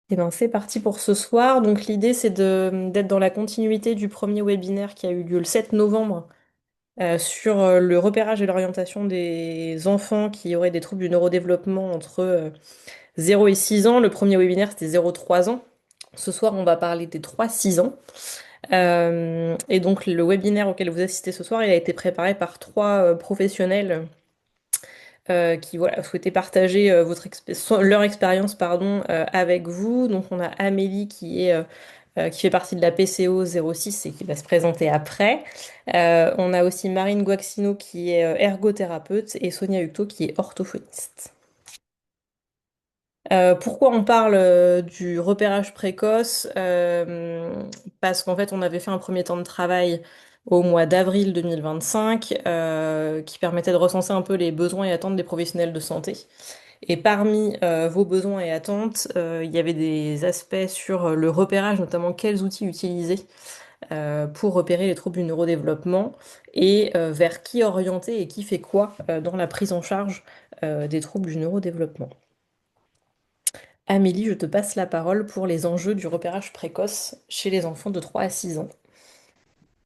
Eh ben, c'est parti pour ce soir. Donc l'idée, c'est d'être dans la continuité du premier webinaire qui a eu lieu le 7 novembre sur le repérage et l'orientation des enfants qui auraient des troubles du neurodéveloppement entre 0 et 6 ans. Le premier webinaire, c'était 0-3 ans. Ce soir, on va parler des 3-6 ans. Et donc le webinaire auquel vous assistez ce soir, il a été préparé par trois professionnels qui voilà, souhaitaient partager leur expérience pardon, avec vous. Donc on a Amélie qui fait partie de la PCO 06 et qui va se présenter après. On a aussi Marine Guaxino qui est ergothérapeute et Sonia Hucto qui est orthophoniste. Pourquoi on parle du repérage précoce? Parce qu'en fait, on avait fait un premier temps de travail au mois d'avril 2025 qui permettait de recenser un peu les besoins et attentes des professionnels de santé. Et parmi vos besoins et attentes, il y avait des aspects sur le repérage, notamment quels outils utiliser pour repérer les troubles du neurodéveloppement et vers qui orienter et qui fait quoi dans la prise en charge des troubles du neurodéveloppement. Amélie, je te passe la parole pour les enjeux du repérage précoce chez les enfants de 3 à 6 ans.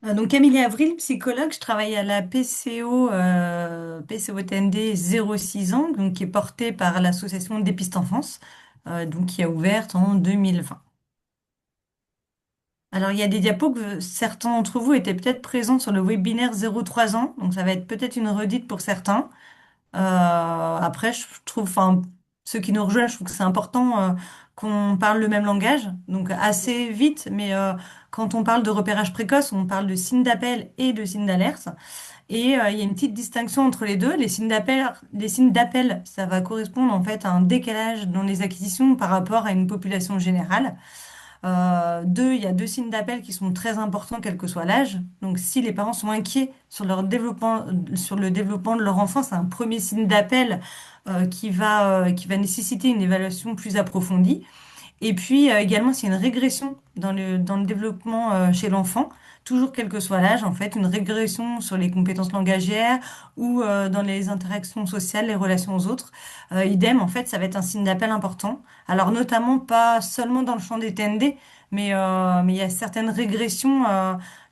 Donc Amélie Avril, psychologue, je travaille à la PCO, PCO-TND 0-6 ans, donc qui est portée par l'association Des Pistes Enfance, donc qui a ouvert en 2020. Alors il y a des diapos que certains d'entre vous étaient peut-être présents sur le webinaire 0-3 ans, donc ça va être peut-être une redite pour certains. Après, je trouve, enfin, ceux qui nous rejoignent, je trouve que c'est important qu'on parle le même langage, donc assez vite, mais quand on parle de repérage précoce, on parle de signes d'appel et de signes d'alerte. Et il y a une petite distinction entre les deux. Les signes d'appel, ça va correspondre en fait à un décalage dans les acquisitions par rapport à une population générale. Il y a deux signes d'appel qui sont très importants, quel que soit l'âge. Donc, si les parents sont inquiets sur leur développement, sur le développement de leur enfant, c'est un premier signe d'appel qui va nécessiter une évaluation plus approfondie. Et puis également, s'il y a une régression dans le développement chez l'enfant, toujours quel que soit l'âge, en fait, une régression sur les compétences langagières ou dans les interactions sociales, les relations aux autres, idem, en fait, ça va être un signe d'appel important. Alors notamment pas seulement dans le champ des TND, mais il y a certaines régressions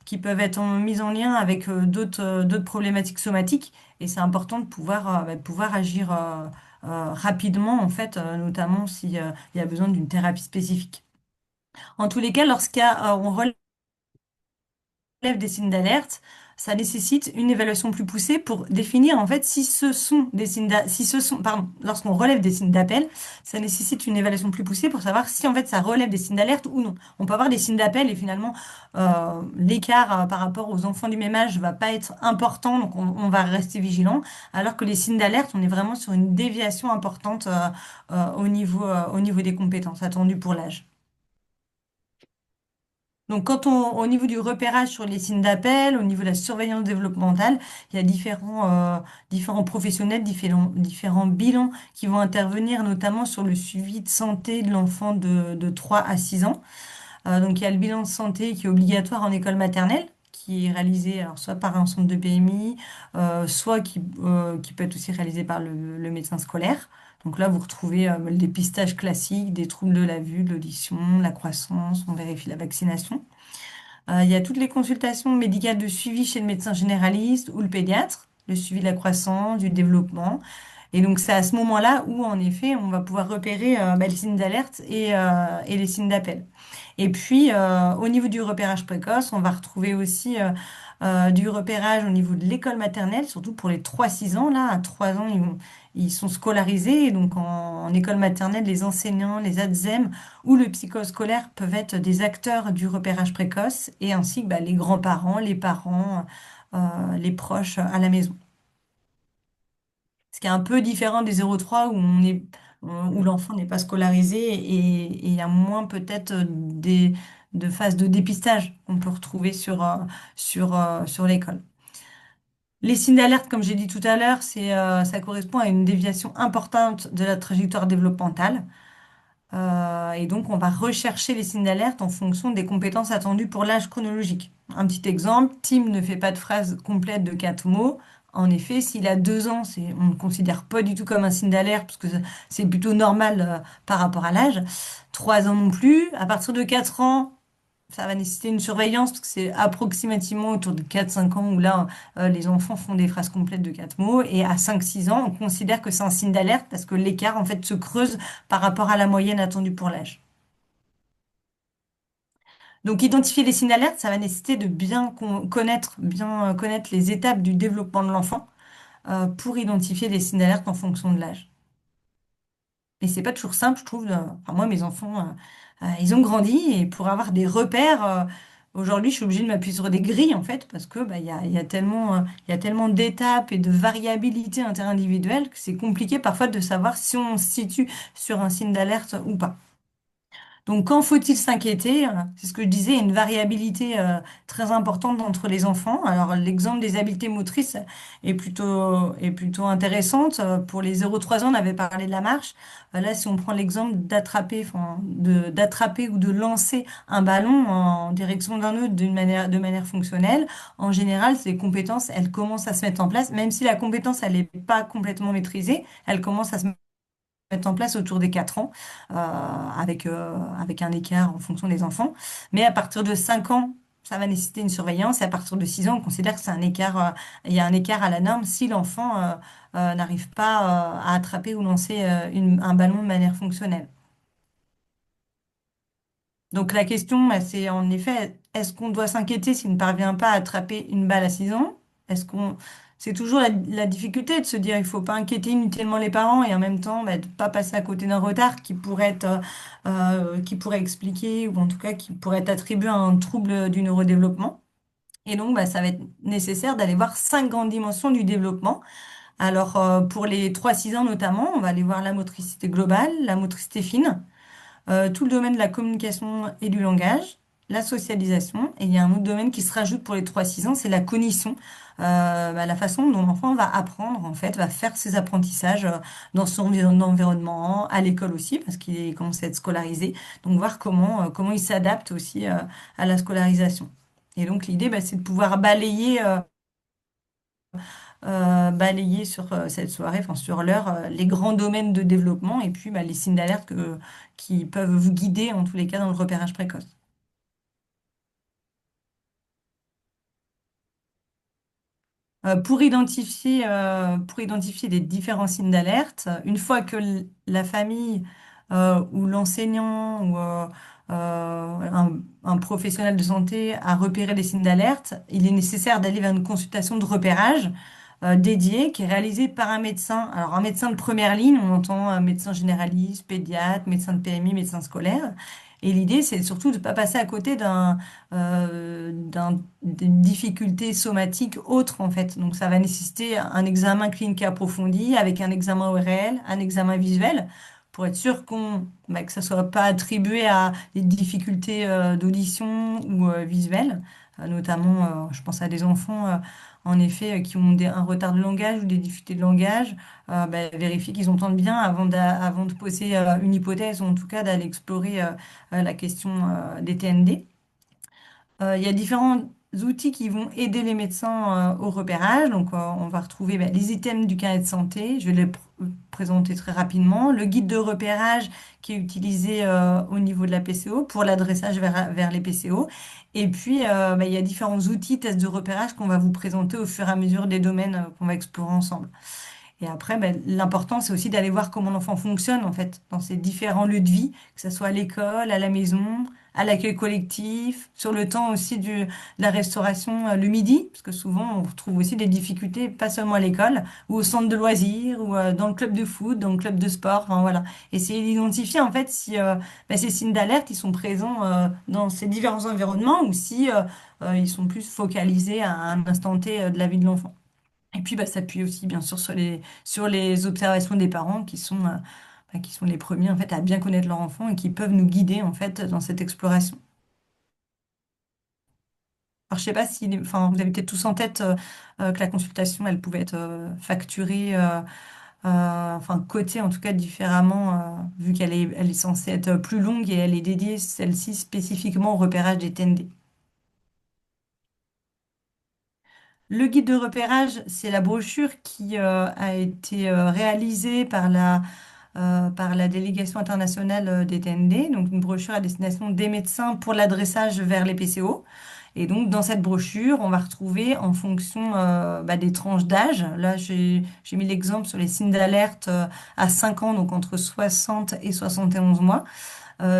qui peuvent être mises en lien avec d'autres problématiques somatiques, et c'est important de pouvoir agir rapidement, en fait, notamment si il y a besoin d'une thérapie spécifique. En tous les cas, on relève des signes d'alerte, ça nécessite une évaluation plus poussée pour définir en fait si ce sont des si ce sont, pardon, lorsqu'on relève des signes d'appel, ça nécessite une évaluation plus poussée pour savoir si en fait ça relève des signes d'alerte ou non. On peut avoir des signes d'appel et finalement l'écart par rapport aux enfants du même âge va pas être important, donc on va rester vigilant, alors que les signes d'alerte, on est vraiment sur une déviation importante au niveau des compétences attendues pour l'âge. Donc, au niveau du repérage sur les signes d'appel, au niveau de la surveillance développementale, il y a différents professionnels, différents bilans qui vont intervenir, notamment sur le suivi de santé de l'enfant de 3 à 6 ans. Donc, il y a le bilan de santé qui est obligatoire en école maternelle, qui est réalisé alors, soit par un centre de PMI, soit qui peut être aussi réalisé par le médecin scolaire. Donc là, vous retrouvez le dépistage classique des troubles de la vue, de l'audition, la croissance, on vérifie la vaccination. Il y a toutes les consultations médicales de suivi chez le médecin généraliste ou le pédiatre, le suivi de la croissance, du développement. Et donc, c'est à ce moment-là où, en effet, on va pouvoir repérer les signes d'alerte et les signes d'appel. Et puis, au niveau du repérage précoce, on va retrouver aussi du repérage au niveau de l'école maternelle, surtout pour les 3-6 ans. Là, à 3 ans, ils sont scolarisés. Et donc, en école maternelle, les enseignants, les ATSEM ou le psychoscolaire peuvent être des acteurs du repérage précoce et ainsi que les grands-parents, les parents, les proches à la maison. Ce qui est un peu différent des 0-3 où l'enfant n'est pas scolarisé et il y a moins peut-être de phases de dépistage qu'on peut retrouver sur l'école. Les signes d'alerte, comme j'ai dit tout à l'heure, ça correspond à une déviation importante de la trajectoire développementale. Et donc, on va rechercher les signes d'alerte en fonction des compétences attendues pour l'âge chronologique. Un petit exemple, Tim ne fait pas de phrase complète de 4 mots. En effet, s'il a 2 ans, on ne le considère pas du tout comme un signe d'alerte, parce que c'est plutôt normal par rapport à l'âge. 3 ans non plus. À partir de 4 ans, ça va nécessiter une surveillance, parce que c'est approximativement autour de 4-5 ans où là, les enfants font des phrases complètes de 4 mots. Et à 5-6 ans, on considère que c'est un signe d'alerte, parce que l'écart, en fait, se creuse par rapport à la moyenne attendue pour l'âge. Donc, identifier les signes d'alerte, ça va nécessiter de bien connaître les étapes du développement de l'enfant pour identifier les signes d'alerte en fonction de l'âge. Et c'est pas toujours simple, je trouve. Enfin, moi, mes enfants, ils ont grandi et pour avoir des repères, aujourd'hui, je suis obligée de m'appuyer sur des grilles, en fait, parce que il y a tellement d'étapes et de variabilité interindividuelle que c'est compliqué parfois de savoir si on se situe sur un signe d'alerte ou pas. Donc, quand faut-il s'inquiéter? C'est ce que je disais, il y a une variabilité très importante entre les enfants. Alors, l'exemple des habiletés motrices est plutôt intéressante. Pour les 0-3 ans, on avait parlé de la marche. Là, si on prend l'exemple d'attraper ou de lancer un ballon en direction d'un autre de manière fonctionnelle, en général, ces compétences, elles commencent à se mettre en place, même si la compétence, elle n'est pas complètement maîtrisée, elle commence à se mettre en place autour des 4 ans, avec un écart en fonction des enfants. Mais à partir de 5 ans, ça va nécessiter une surveillance. Et à partir de 6 ans, on considère que c'est un écart, il y a un écart à la norme si l'enfant n'arrive pas à attraper ou lancer un ballon de manière fonctionnelle. Donc la question, bah, c'est en effet, est-ce qu'on doit s'inquiéter s'il ne parvient pas à attraper une balle à 6 ans? Est-ce qu'on... C'est toujours la difficulté de se dire il faut pas inquiéter inutilement les parents et en même temps bah, de pas passer à côté d'un retard qui pourrait être, qui pourrait expliquer ou en tout cas qui pourrait être attribué à un trouble du neurodéveloppement. Et donc bah, ça va être nécessaire d'aller voir 5 grandes dimensions du développement. Alors pour les 3-6 ans notamment, on va aller voir la motricité globale, la motricité fine, tout le domaine de la communication et du langage, la socialisation, et il y a un autre domaine qui se rajoute pour les 3-6 ans, c'est la cognition. La façon dont l'enfant va apprendre, en fait, va faire ses apprentissages dans son environnement, à l'école aussi, parce qu'il commence à être scolarisé. Donc, voir comment il s'adapte aussi à la scolarisation. Et donc, l'idée, bah, c'est de pouvoir balayer sur cette soirée, enfin sur l'heure, les grands domaines de développement et puis bah, les signes d'alerte qui peuvent vous guider en tous les cas dans le repérage précoce. Pour identifier les différents signes d'alerte, une fois que la famille ou l'enseignant ou un professionnel de santé a repéré les signes d'alerte, il est nécessaire d'aller vers une consultation de repérage dédiée qui est réalisée par un médecin. Alors un médecin de première ligne, on entend un médecin généraliste, pédiatre, médecin de PMI, médecin scolaire. Et l'idée, c'est surtout de ne pas passer à côté d'une difficulté somatique autre, en fait. Donc, ça va nécessiter un examen clinique approfondi avec un examen ORL, un examen visuel, pour être sûr que ça ne soit pas attribué à des difficultés d'audition ou visuelles. Notamment, je pense à des enfants, en effet, qui ont un retard de langage ou des difficultés de langage. Vérifier qu'ils entendent bien avant de poser une hypothèse, ou en tout cas d'aller explorer la question des TND. Il y a différents outils qui vont aider les médecins au repérage. Donc, on va retrouver les items du carnet de santé. Je vais présenter très rapidement. Le guide de repérage qui est utilisé au niveau de la PCO pour l'adressage vers les PCO. Et puis, il y a différents outils, tests de repérage qu'on va vous présenter au fur et à mesure des domaines qu'on va explorer ensemble. Et après, l'important, c'est aussi d'aller voir comment l'enfant fonctionne, en fait, dans ses différents lieux de vie, que ce soit à l'école, à la maison, à l'accueil collectif, sur le temps aussi de la restauration le midi, parce que souvent, on retrouve aussi des difficultés, pas seulement à l'école, ou au centre de loisirs, ou dans le club de foot, dans le club de sport, enfin voilà. Essayer d'identifier, en fait, si ces signes d'alerte, ils sont présents dans ces différents environnements, ou si ils sont plus focalisés à un instant T de la vie de l'enfant. Et puis, s'appuyer aussi, bien sûr, sur les observations des parents qui sont les premiers, en fait, à bien connaître leur enfant et qui peuvent nous guider, en fait, dans cette exploration. Alors, je sais pas si, enfin, vous avez peut-être tous en tête que la consultation, elle pouvait être facturée, enfin, cotée, en tout cas, différemment, vu elle est censée être plus longue et elle est dédiée, celle-ci, spécifiquement au repérage des TND. Le guide de repérage, c'est la brochure qui a été réalisée par la délégation internationale des TND, donc une brochure à destination des médecins pour l'adressage vers les PCO. Et donc, dans cette brochure, on va retrouver en fonction des tranches d'âge. Là, j'ai mis l'exemple sur les signes d'alerte à 5 ans, donc entre 60 et 71 mois,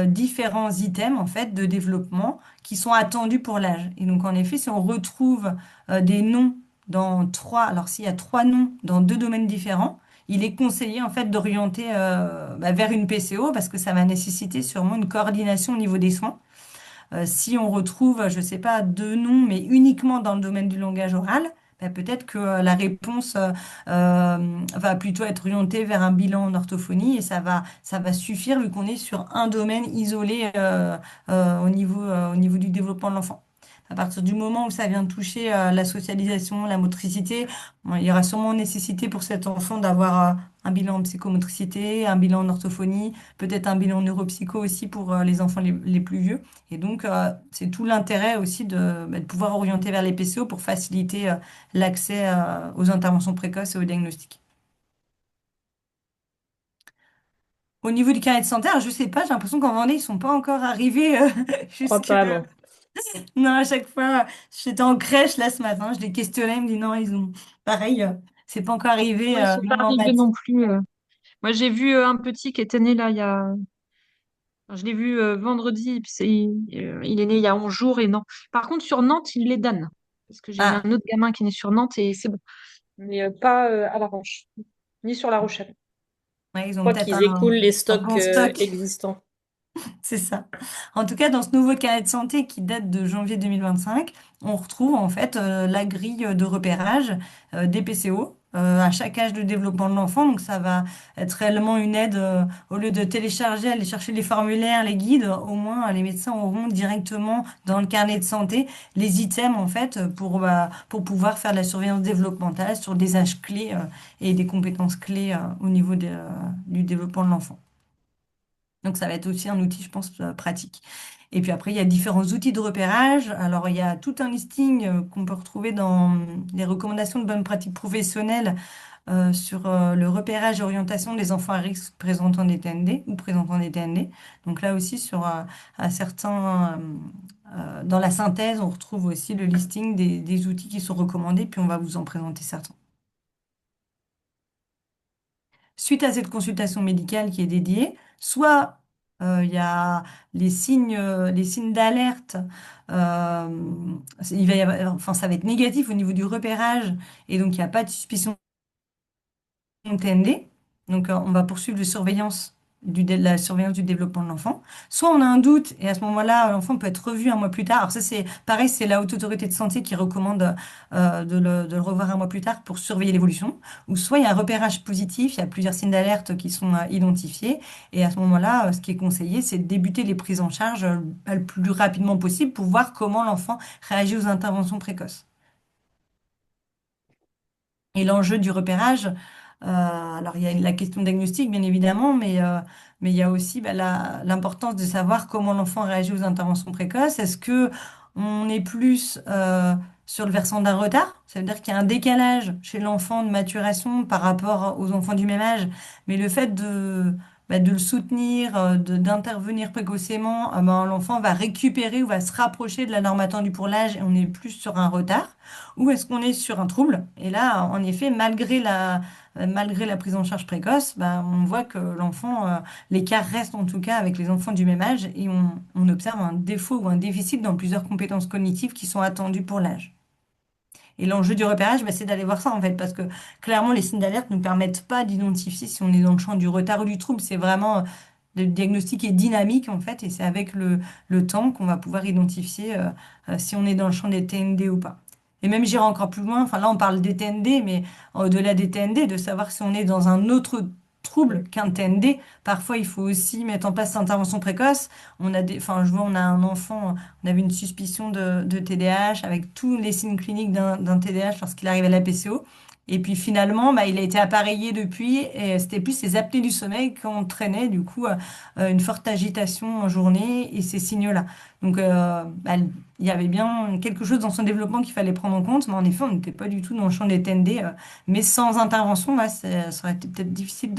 différents items en fait de développement qui sont attendus pour l'âge. Et donc, en effet, si on retrouve des noms dans trois, alors s'il y a trois noms dans deux domaines différents, il est conseillé en fait d'orienter vers une PCO parce que ça va nécessiter sûrement une coordination au niveau des soins. Si on retrouve, je ne sais pas, deux noms, mais uniquement dans le domaine du langage oral, peut-être que la réponse va plutôt être orientée vers un bilan en orthophonie et ça va suffire vu qu'on est sur un domaine isolé au niveau du développement de l'enfant. À partir du moment où ça vient toucher la socialisation, la motricité, bon, il y aura sûrement nécessité pour cet enfant d'avoir un bilan en psychomotricité, un bilan en orthophonie, peut-être un bilan neuropsycho aussi pour les enfants les plus vieux. Et donc, c'est tout l'intérêt aussi de pouvoir orienter vers les PCO pour faciliter l'accès aux interventions précoces et au diagnostic. Au niveau du carnet de santé, alors, je sais pas, j'ai l'impression qu'en Vendée, ils sont pas encore arrivés Je crois jusque... pas, non. Non, à chaque fois, j'étais en crèche là ce matin, je les questionnais, ils me disent non, ils ont... Pareil, c'est pas encore arrivé, Ouais, ils sont pas même en arrivés maths. non plus. Moi, j'ai vu un petit qui était né là il y a. Enfin, je l'ai vu vendredi, puis il est né il y a 11 jours et non. Par contre, sur Nantes, il les donne. Parce que j'ai Ah, un autre gamin qui est né sur Nantes et c'est bon. Mais pas à La Roche, ni sur La Rochelle. ouais, ils Je ont crois peut-être qu'ils écoulent les un stocks bon stock. existants. C'est ça. En tout cas, dans ce nouveau carnet de santé qui date de janvier 2025, on retrouve en fait la grille de repérage des PCO à chaque âge de développement de l'enfant. Donc, ça va être réellement une aide au lieu de télécharger, aller chercher les formulaires, les guides. Au moins, les médecins auront directement dans le carnet de santé les items en fait pour pouvoir faire de la surveillance développementale sur des âges clés et des compétences clés au niveau du développement de l'enfant. Donc, ça va être aussi un outil, je pense, pratique. Et puis après, il y a différents outils de repérage. Alors, il y a tout un listing qu'on peut retrouver dans les recommandations de bonne pratique professionnelle sur le repérage et orientation des enfants à risque présentant des TND ou présentant des TND. Donc là aussi, sur dans la synthèse, on retrouve aussi le listing des outils qui sont recommandés, puis on va vous en présenter certains. Suite à cette consultation médicale qui est dédiée, soit il y a les signes d'alerte, il va y avoir, enfin, ça va être négatif au niveau du repérage et donc il n'y a pas de suspicion TND. Donc, on va poursuivre la surveillance du développement de l'enfant. Soit on a un doute et à ce moment-là, l'enfant peut être revu un mois plus tard. Alors ça, c'est pareil, c'est la Haute Autorité de Santé qui recommande de le revoir un mois plus tard pour surveiller l'évolution. Ou soit il y a un repérage positif, il y a plusieurs signes d'alerte qui sont identifiés. Et à ce moment-là, ce qui est conseillé, c'est de débuter les prises en charge le plus rapidement possible pour voir comment l'enfant réagit aux interventions précoces. Et l'enjeu du repérage, alors il y a la question diagnostique bien évidemment, mais il y a aussi l'importance de savoir comment l'enfant réagit aux interventions précoces. Est-ce que on est plus sur le versant d'un retard? Ça veut dire qu'il y a un décalage chez l'enfant de maturation par rapport aux enfants du même âge, mais le fait de le soutenir, d'intervenir précocement, l'enfant va récupérer ou va se rapprocher de la norme attendue pour l'âge et on est plus sur un retard. Ou est-ce qu'on est sur un trouble? Et là, en effet, malgré la prise en charge précoce, on voit que l'enfant, l'écart reste en tout cas avec les enfants du même âge et on observe un défaut ou un déficit dans plusieurs compétences cognitives qui sont attendues pour l'âge. Et l'enjeu du repérage, c'est d'aller voir ça en fait, parce que clairement, les signes d'alerte ne permettent pas d'identifier si on est dans le champ du retard ou du trouble. C'est vraiment, le diagnostic est dynamique en fait, et c'est avec le temps qu'on va pouvoir identifier si on est dans le champ des TND ou pas. Et même j'irai encore plus loin, enfin là on parle des TND, mais au-delà des TND, de savoir si on est dans un autre trouble qu'un TND. Parfois, il faut aussi mettre en place cette intervention précoce. Enfin, je vois, on a un enfant, on avait une suspicion de TDAH avec tous les signes cliniques d'un TDAH lorsqu'il arrive à la PCO. Et puis finalement, bah, il a été appareillé depuis et c'était plus ses apnées du sommeil qui entraînaient du coup une forte agitation en journée et ces signaux-là. Donc bah, il y avait bien quelque chose dans son développement qu'il fallait prendre en compte, mais en effet, on n'était pas du tout dans le champ des TND. Mais sans intervention, là, ça aurait été peut-être difficile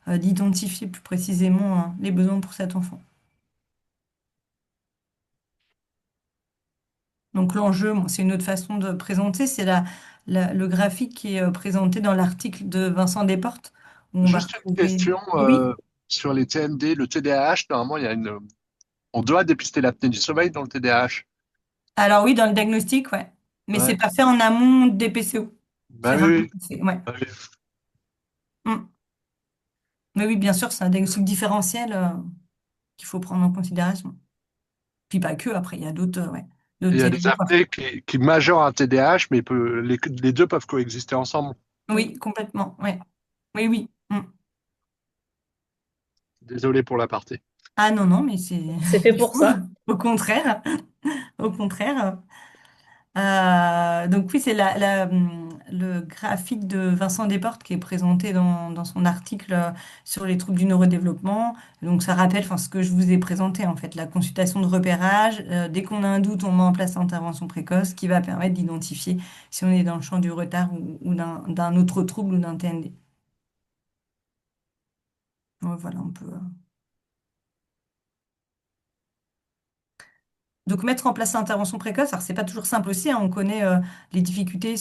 d'identifier plus précisément les besoins pour cet enfant. Donc l'enjeu, bon, c'est une autre façon de présenter, c'est le graphique qui est présenté dans l'article de Vincent Desportes, où on va Juste une retrouver... question Oui, sur les TND, le TDAH. Normalement, on doit dépister l'apnée du sommeil dans le TDAH. alors oui, dans le diagnostic, ouais. Mais c'est Ouais. pas fait en amont des PCO. Bah C'est oui, vraiment... oui. Ouais. Bah oui. Mm. Mais oui, bien sûr, c'est un diagnostic différentiel qu'il faut prendre en considération. Puis pas que, après, il y a ouais, Il d'autres y a des TND. apnées qui majorent un TDAH, mais les deux peuvent coexister ensemble. Oui, complètement, ouais. Oui, oui. Mm. Désolé pour l'aparté. Ah non, non, mais c'est... C'est fait il pour faut, ça. au contraire, au contraire. Donc oui, c'est le graphique de Vincent Desportes qui est présenté dans son article sur les troubles du neurodéveloppement. Donc ça rappelle enfin, ce que je vous ai présenté, en fait, la consultation de repérage. Dès qu'on a un doute, on met en place l'intervention précoce qui va permettre d'identifier si on est dans le champ du retard ou d'un autre trouble ou d'un TND. Ouais, voilà, on peut... Donc, mettre en place l'intervention précoce, alors c'est pas toujours simple aussi, hein. On connaît les difficultés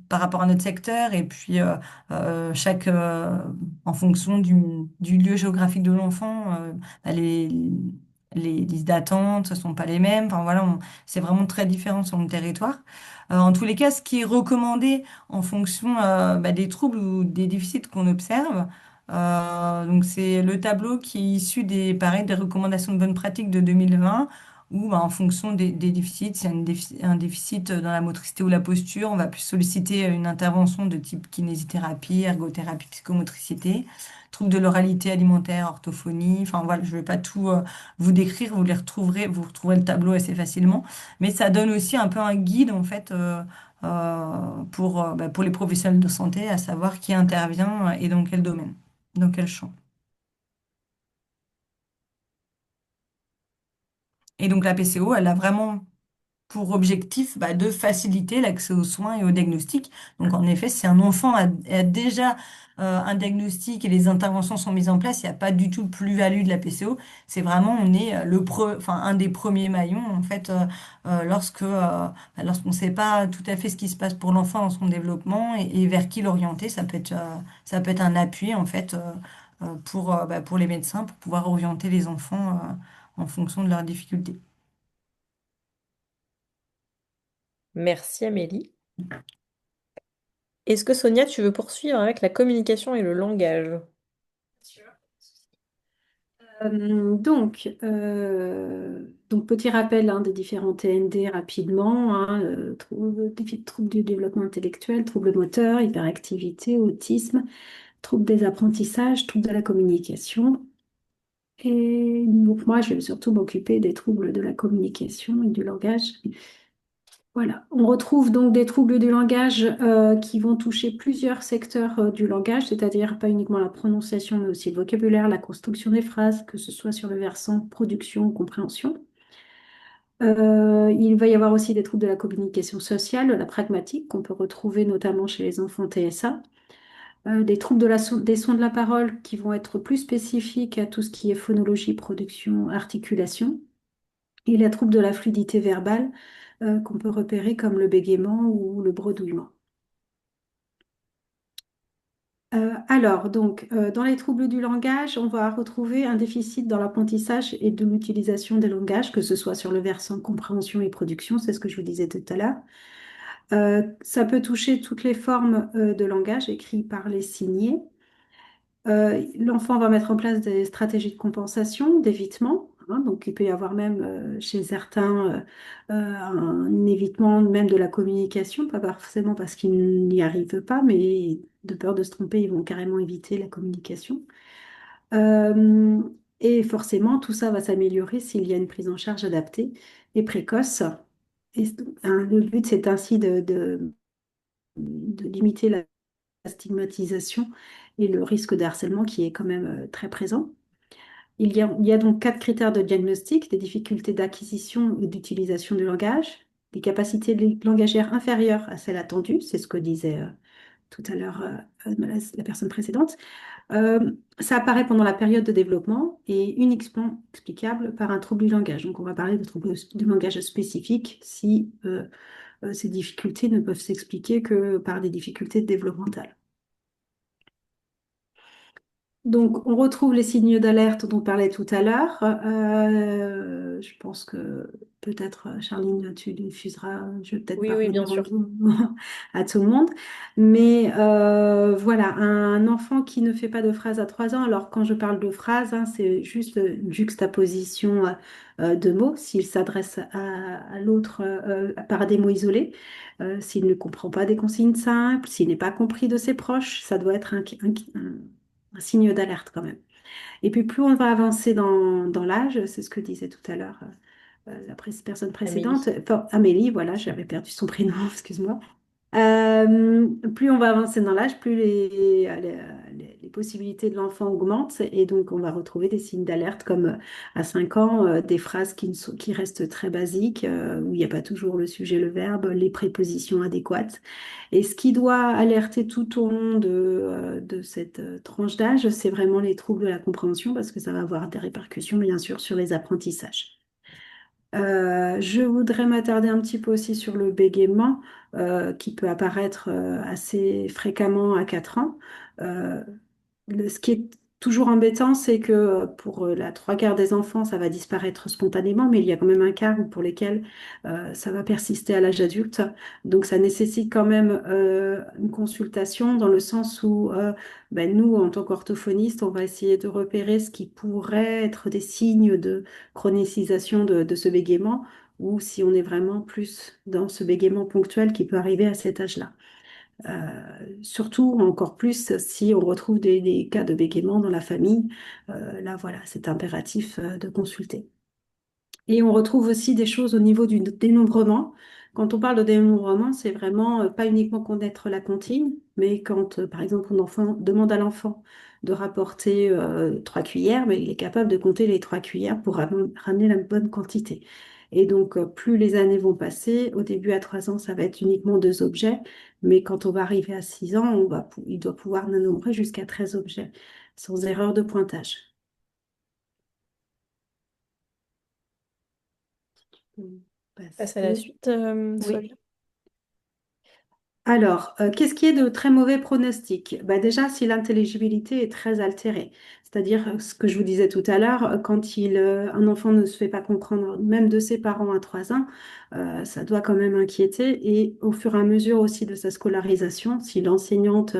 par rapport à notre secteur et puis en fonction du lieu géographique de l'enfant, bah, les listes d'attente ne sont pas les mêmes. Enfin, voilà, c'est vraiment très différent sur le territoire. En tous les cas, ce qui est recommandé en fonction bah, des troubles ou des déficits qu'on observe, donc c'est le tableau qui est issu pareil, des recommandations de bonne pratique de 2020 ou bah, en fonction des déficits, s'il y a un déficit dans la motricité ou la posture, on va plus solliciter une intervention de type kinésithérapie, ergothérapie, psychomotricité, troubles de l'oralité alimentaire, orthophonie. Enfin voilà, je ne vais pas tout vous décrire, vous retrouverez le tableau assez facilement, mais ça donne aussi un peu un guide en fait bah, pour les professionnels de santé, à savoir qui intervient et dans quel domaine, dans quel champ. Et donc la PCO, elle a vraiment pour objectif bah, de faciliter l'accès aux soins et au diagnostic. Donc en effet, si un enfant a déjà un diagnostic et les interventions sont mises en place, il n'y a pas du tout de plus-value de la PCO. C'est vraiment, on est enfin, un des premiers maillons en fait lorsqu'on ne sait pas tout à fait ce qui se passe pour l'enfant dans son développement et vers qui l'orienter. Ça peut être un appui en fait pour les médecins pour pouvoir orienter les enfants en fonction de leurs difficultés. Merci Amélie. Est-ce que Sonia, tu veux poursuivre avec la communication et le langage? Sûr. Donc, petit rappel hein, des différents TND rapidement, hein, troubles du développement intellectuel, troubles moteurs, hyperactivité, autisme, troubles des apprentissages, troubles de la communication. Et donc moi, je vais surtout m'occuper des troubles de la communication et du langage. Voilà. On retrouve donc des troubles du langage qui vont toucher plusieurs secteurs du langage, c'est-à-dire pas uniquement la prononciation, mais aussi le vocabulaire, la construction des phrases, que ce soit sur le versant production ou compréhension. Il va y avoir aussi des troubles de la communication sociale, la pragmatique, qu'on peut retrouver notamment chez les enfants TSA. Des troubles des sons de la parole qui vont être plus spécifiques à tout ce qui est phonologie, production, articulation. Et les troubles de la fluidité verbale qu'on peut repérer comme le bégaiement ou le bredouillement. Dans les troubles du langage, on va retrouver un déficit dans l'apprentissage et de l'utilisation des langages, que ce soit sur le versant compréhension et production, c'est ce que je vous disais tout à l'heure. Ça peut toucher toutes les formes de langage écrit, parlé, signé. L'enfant va mettre en place des stratégies de compensation, d'évitement, hein. Donc, il peut y avoir même chez certains un évitement même de la communication, pas forcément parce qu'ils n'y arrivent pas, mais de peur de se tromper, ils vont carrément éviter la communication. Euh, et forcément, tout ça va s'améliorer s'il y a une prise en charge adaptée et précoce. Et, le but, c'est ainsi de limiter stigmatisation et le risque de harcèlement qui est quand même très présent. Il y a donc 4 critères de diagnostic: des difficultés d'acquisition et d'utilisation du langage, des capacités langagières inférieures à celles attendues, c'est ce que disait tout à l'heure la personne précédente. Ça apparaît pendant la période de développement et uniquement explicable par un trouble du langage. Donc on va parler de troubles du langage spécifiques si ces difficultés ne peuvent s'expliquer que par des difficultés développementales. Donc, on retrouve les signes d'alerte dont on parlait tout à l'heure. Je pense que peut-être, Charline, tu diffuseras, je vais peut-être Oui, pas oui, bien revenir sûr. à tout le monde. Mais voilà, un enfant qui ne fait pas de phrase à 3 ans, alors quand je parle de phrase, hein, c'est juste une juxtaposition de mots. S'il s'adresse à l'autre par des mots isolés, s'il ne comprend pas des consignes simples, s'il n'est pas compris de ses proches, ça doit être un signe d'alerte quand même. Et puis plus on va avancer dans l'âge, c'est ce que disait tout à l'heure personne précédente, Amélie. enfin, Amélie, voilà, j'avais perdu son prénom, excuse-moi. Plus on va avancer dans l'âge, plus les possibilités de l'enfant augmentent et donc on va retrouver des signes d'alerte comme à 5 ans, des phrases qui restent très basiques, où il n'y a pas toujours le sujet, le verbe, les prépositions adéquates. Et ce qui doit alerter tout au long de cette tranche d'âge, c'est vraiment les troubles de la compréhension parce que ça va avoir des répercussions bien sûr sur les apprentissages. Je voudrais m'attarder un petit peu aussi sur le bégaiement qui peut apparaître assez fréquemment à 4 ans. Euh, Ce qui est toujours embêtant, c'est que pour la 3 quarts des enfants, ça va disparaître spontanément, mais il y a quand même un quart pour lesquels ça va persister à l'âge adulte. Donc ça nécessite quand même une consultation dans le sens où ben, nous, en tant qu'orthophonistes, on va essayer de repérer ce qui pourrait être des signes de chronicisation de ce bégaiement, ou si on est vraiment plus dans ce bégaiement ponctuel qui peut arriver à cet âge-là. Surtout, encore plus, si on retrouve des cas de bégaiement dans la famille, là, voilà, c'est impératif de consulter. Et on retrouve aussi des choses au niveau du dénombrement. Quand on parle de dénombrement, c'est vraiment pas uniquement connaître la comptine, mais quand, par exemple, un enfant demande à l'enfant de rapporter 3 cuillères, mais il est capable de compter les 3 cuillères pour ramener la bonne quantité. Et donc, plus les années vont passer, au début à 3 ans, ça va être uniquement 2 objets, mais quand on va arriver à 6 ans, il doit pouvoir dénombrer jusqu'à 13 objets, sans erreur de pointage. On peut Passe à la passer. suite, Oui. Solvia. Alors, qu'est-ce qui est de très mauvais pronostic? Bah déjà, si l'intelligibilité est très altérée, c'est-à-dire ce que je vous disais tout à l'heure, quand un enfant ne se fait pas comprendre, même de ses parents à 3 ans, ça doit quand même inquiéter. Et au fur et à mesure aussi de sa scolarisation, si l'enseignante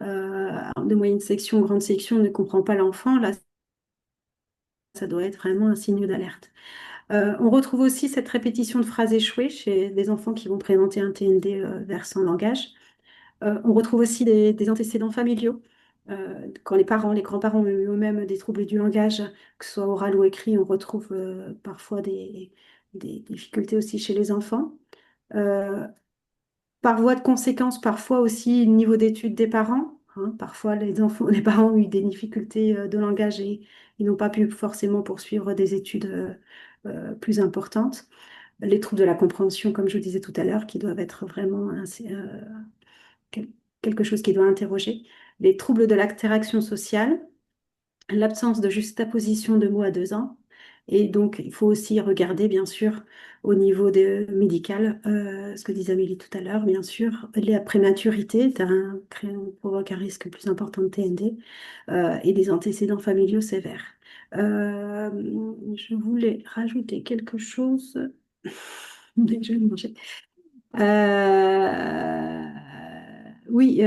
de moyenne section, grande section ne comprend pas l'enfant, là, ça doit être vraiment un signe d'alerte. On retrouve aussi cette répétition de phrases échouées chez des enfants qui vont présenter un TND versant langage. On retrouve aussi des antécédents familiaux. Quand les parents, les grands-parents ont eu eux-mêmes des troubles du langage, que ce soit oral ou écrit, on retrouve parfois des difficultés aussi chez les enfants. Euh, Par voie de conséquence, parfois aussi le niveau d'études des parents, hein. Parfois, les enfants, les parents ont eu des difficultés de langage et ils n'ont pas pu forcément poursuivre des études plus importantes. Les troubles de la compréhension, comme je vous disais tout à l'heure, qui doivent être vraiment quel- quelque chose qui doit interroger. Les troubles de l'interaction sociale, l'absence de juxtaposition de mots à 2 ans. Et donc, il faut aussi regarder, bien sûr, au niveau médical, ce que disait Amélie tout à l'heure, bien sûr, la prématurité provoque un risque plus important de TND et des antécédents familiaux sévères. Euh, je voulais rajouter quelque chose. Dès que je vais manger. Oui,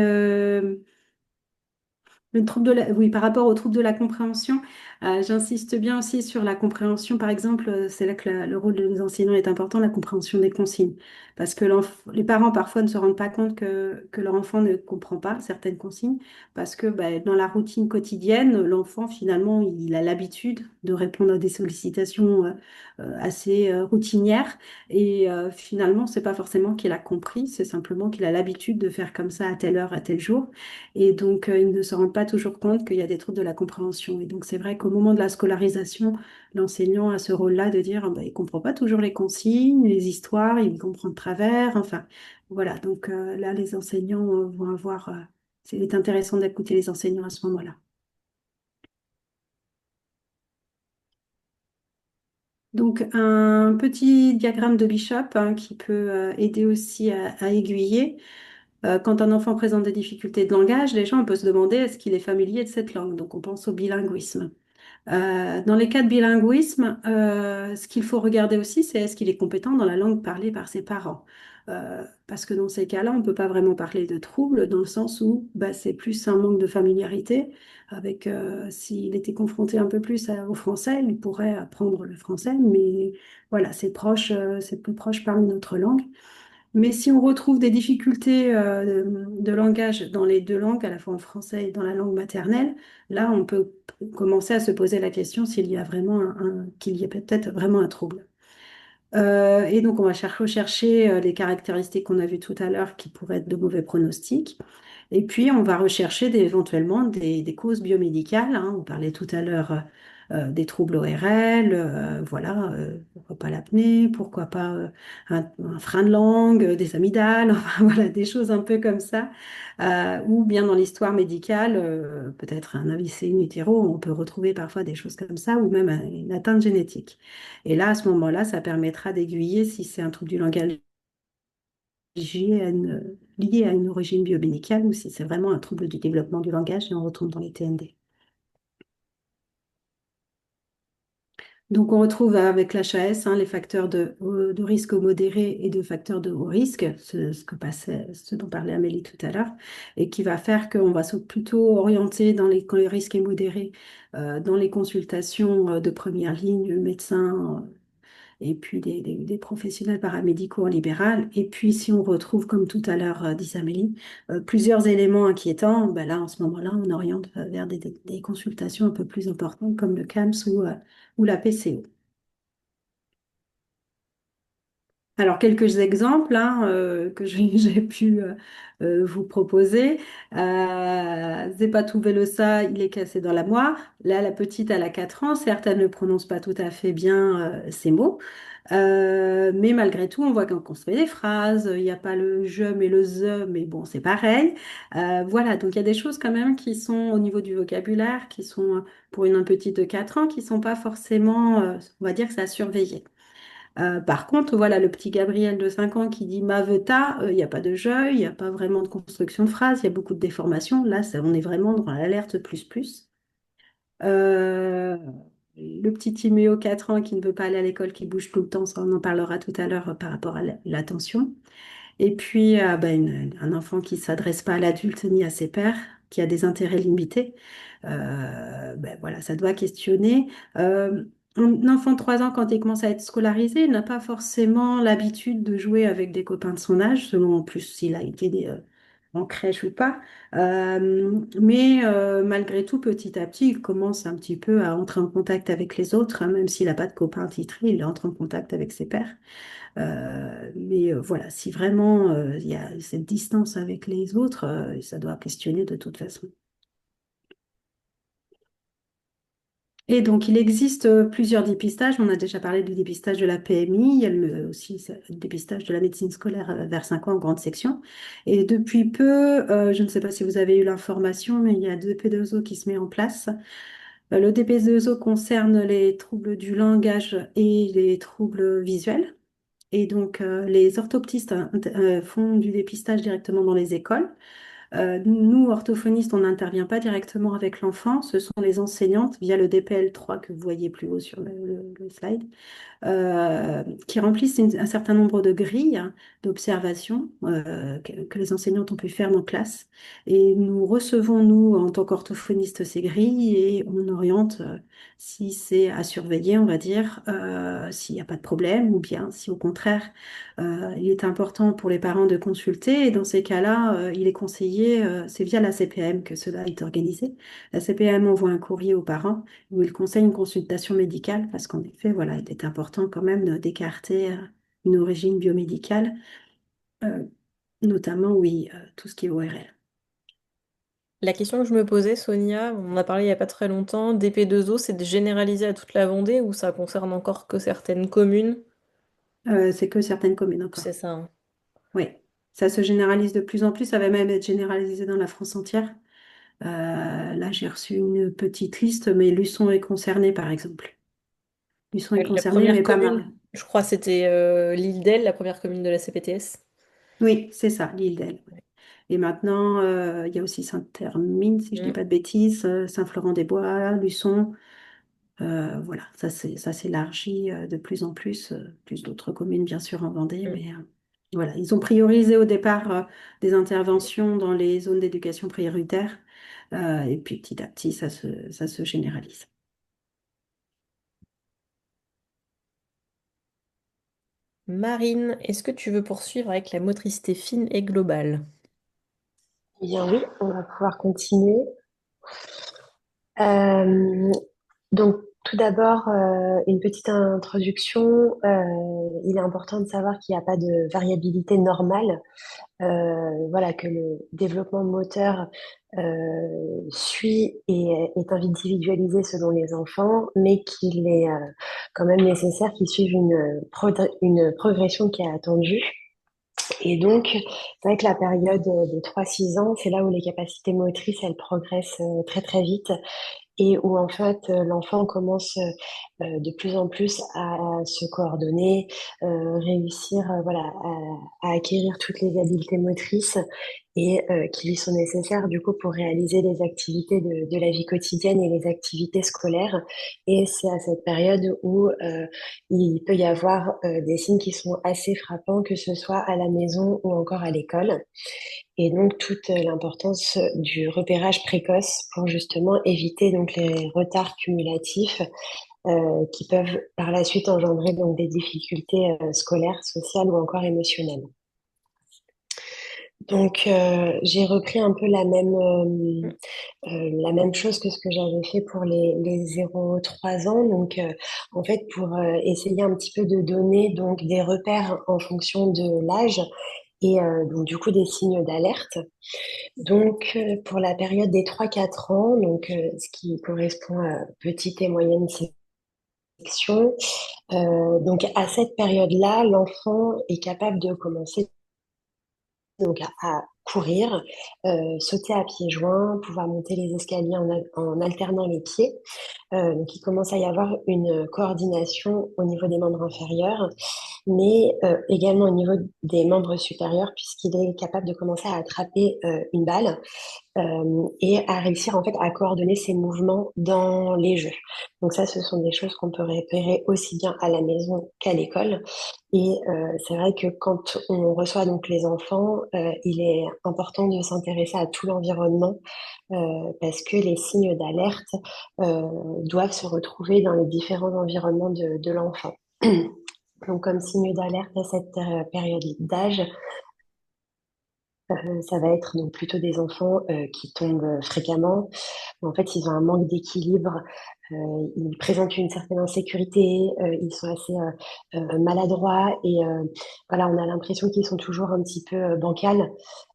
Oui, par rapport aux troubles de la compréhension, j'insiste bien aussi sur la compréhension. Par exemple, c'est là que le rôle des enseignants est important, la compréhension des consignes. Parce que les parents parfois ne se rendent pas compte que leur enfant ne comprend pas certaines consignes, parce que bah, dans la routine quotidienne, l'enfant finalement, il a l'habitude de répondre à des sollicitations assez routinières. Et finalement, c'est pas forcément qu'il a compris, c'est simplement qu'il a l'habitude de faire comme ça à telle heure, à tel jour. Et donc, ils ne se rendent pas toujours compte qu'il y a des troubles de la compréhension. Et donc, c'est vrai qu'au moment de la scolarisation, l'enseignant a ce rôle-là de dire, ah ben, il ne comprend pas toujours les consignes, les histoires, il comprend de travers. Enfin, voilà. Donc, là, les enseignants vont avoir... c'est intéressant d'écouter les enseignants à ce moment-là. Donc, un petit diagramme de Bishop hein, qui peut aider aussi à aiguiller. Quand un enfant présente des difficultés de langage, les gens on peut se demander est-ce qu'il est familier de cette langue. Donc, on pense au bilinguisme. Dans les cas de bilinguisme, ce qu'il faut regarder aussi, c'est est-ce qu'il est compétent dans la langue parlée par ses parents. Parce que dans ces cas-là, on ne peut pas vraiment parler de trouble dans le sens où bah, c'est plus un manque de familiarité. Avec, s'il était confronté un peu plus au français, il pourrait apprendre le français, mais voilà, c'est proche, c'est plus proche par une autre langue. Mais si on retrouve des difficultés de langage dans les deux langues, à la fois en français et dans la langue maternelle, là, on peut commencer à se poser la question s'il y a vraiment qu'il y ait peut-être vraiment un trouble. Et donc, on va rechercher les caractéristiques qu'on a vues tout à l'heure qui pourraient être de mauvais pronostics. Et puis, on va rechercher éventuellement des causes biomédicales, hein. On parlait tout à l'heure des troubles ORL, voilà, pourquoi pas l'apnée, pourquoi pas un frein de langue, des amygdales, enfin, voilà, des choses un peu comme ça. Ou bien dans l'histoire médicale, peut-être un AVC in utero, on peut retrouver parfois des choses comme ça, ou même une atteinte génétique. Et là, à ce moment-là, ça permettra d'aiguiller si c'est un trouble du langage lié à une origine biomédicale ou si c'est vraiment un trouble du développement du langage et on retourne dans les TND. Donc, on retrouve avec l'HAS hein, les facteurs de risque modéré et de facteurs de haut risque, ce dont parlait Amélie tout à l'heure, et qui va faire qu'on va plutôt orienter quand les risques est modéré dans les consultations de première ligne, médecins, et puis des professionnels paramédicaux en libéral. Et puis, si on retrouve, comme tout à l'heure dit Amélie, plusieurs éléments inquiétants, ben là, en ce moment-là, on oriente vers des consultations un peu plus importantes comme le CAMS ou la PCO. Alors, quelques exemples hein, que j'ai pu vous proposer. Zepatou Velosa, il est cassé dans la moire. Là, la petite, elle a 4 ans. Certes, elle ne prononce pas tout à fait bien ces mots. Mais malgré tout, on voit qu'on construit des phrases. Il n'y a pas le je, mais le the, mais bon, c'est pareil. Voilà, donc il y a des choses quand même qui sont au niveau du vocabulaire, qui sont pour une petite de 4 ans, qui sont pas forcément, on va dire que ça a surveillé. Par contre, voilà, le petit Gabriel de 5 ans qui dit Maveta, il n'y a pas de jeu, il n'y a pas vraiment de construction de phrase, il y a beaucoup de déformations. Là, on est vraiment dans l'alerte plus plus. Euh, le petit Timéo, 4 ans, qui ne veut pas aller à l'école, qui bouge tout le temps, ça on en parlera tout à l'heure par rapport à l'attention. Et puis, un enfant qui ne s'adresse pas à l'adulte ni à ses pairs, qui a des intérêts limités, voilà, ça doit questionner. Un enfant de 3 ans, quand il commence à être scolarisé, il n'a pas forcément l'habitude de jouer avec des copains de son âge, selon en plus s'il a été en crèche ou pas. Mais malgré tout, petit à petit, il commence un petit peu à entrer en contact avec les autres, hein, même s'il n'a pas de copains titrés, il entre en contact avec ses pairs. Mais voilà, si vraiment il y a cette distance avec les autres, ça doit questionner de toute façon. Et donc, il existe plusieurs dépistages. On a déjà parlé du dépistage de la PMI. Il y a aussi le dépistage de la médecine scolaire vers 5 ans en grande section. Et depuis peu, je ne sais pas si vous avez eu l'information, mais il y a deux P2O qui se met en place. Le DP2O concerne les troubles du langage et les troubles visuels. Et donc, les orthoptistes font du dépistage directement dans les écoles. Nous, orthophonistes, on n'intervient pas directement avec l'enfant. Ce sont les enseignantes via le DPL3 que vous voyez plus haut sur le slide qui remplissent un certain nombre de grilles d'observation que les enseignantes ont pu faire en classe. Et nous recevons, nous, en tant qu'orthophonistes, ces grilles et on oriente si c'est à surveiller, on va dire, s'il n'y a pas de problème ou bien si au contraire, il est important pour les parents de consulter. Et dans ces cas-là, il est conseillé, c'est via la CPM que cela est organisé. La CPM envoie un courrier aux parents où il conseille une consultation médicale parce qu'en effet, voilà, il est important quand même d'écarter une origine biomédicale, euh, notamment, oui, tout ce qui est ORL. La question que je me posais, Sonia, on en a parlé il n'y a pas très longtemps, DP2O, c'est généralisé à toute la Vendée ou ça concerne encore que certaines communes? C'est que certaines communes C'est encore. ça, hein. Oui, ça se généralise de plus en plus, ça va même être généralisé dans la France entière. Là, j'ai reçu une petite liste, mais Luçon est concerné, par exemple. Luçon est La concerné, première mais pas commune, Marie. je crois, c'était l'île d'Elle, la première commune de la CPTS. Oui, c'est ça, l'île d'Elle. Et maintenant, il y a aussi Sainte-Hermine, si je dis Mm, pas de bêtises, Saint-Florent-des-Bois, Luçon. Voilà, ça s'élargit de plus en plus, plus d'autres communes, bien sûr, en Vendée, mm. mais voilà, ils ont priorisé au départ des interventions dans les zones d'éducation prioritaire, et puis petit à petit, ça se généralise. Marine, est-ce que tu veux poursuivre avec la motricité fine et globale? Eh bien oui, on va pouvoir continuer. Euh, donc tout d'abord, une petite introduction. Il est important de savoir qu'il n'y a pas de variabilité normale. Voilà, que le développement moteur suit et est individualisé selon les enfants, mais qu'il est quand même nécessaire qu'ils suivent une progression qui est attendue. Et donc, c'est vrai que la période des 3-6 ans, c'est là où les capacités motrices, elles progressent très très vite et où en fait l'enfant commence de plus en plus à se coordonner, réussir voilà, à acquérir toutes les habiletés motrices et qui lui sont nécessaires du coup pour réaliser les activités de la vie quotidienne et les activités scolaires. Et c'est à cette période où il peut y avoir des signes qui sont assez frappants, que ce soit à la maison ou encore à l'école. Et donc toute l'importance du repérage précoce pour justement éviter donc les retards cumulatifs qui peuvent par la suite engendrer donc des difficultés scolaires, sociales ou encore émotionnelles. Donc j'ai repris un peu la même chose que ce que j'avais fait pour les 0-3 ans. Donc en fait pour essayer un petit peu de donner donc des repères en fonction de l'âge et donc du coup des signes d'alerte. Donc, pour la période des 3-4 ans, donc, ce qui correspond à petite et moyenne section, donc à cette période-là, l'enfant est capable de commencer donc à courir, sauter à pieds joints, pouvoir monter les escaliers en alternant les pieds. Donc, il commence à y avoir une coordination au niveau des membres inférieurs, mais également au niveau des membres supérieurs, puisqu'il est capable de commencer à attraper une balle et à réussir en fait à coordonner ses mouvements dans les jeux. Donc ça, ce sont des choses qu'on peut repérer aussi bien à la maison qu'à l'école. Et c'est vrai que quand on reçoit donc les enfants, il est important de s'intéresser à tout l'environnement parce que les signes d'alerte doivent se retrouver dans les différents environnements de l'enfant. Donc comme signe d'alerte à cette période d'âge, ça va être donc plutôt des enfants qui tombent fréquemment. En fait, ils ont un manque d'équilibre, ils présentent une certaine insécurité, ils sont assez maladroits et voilà, on a l'impression qu'ils sont toujours un petit peu bancals.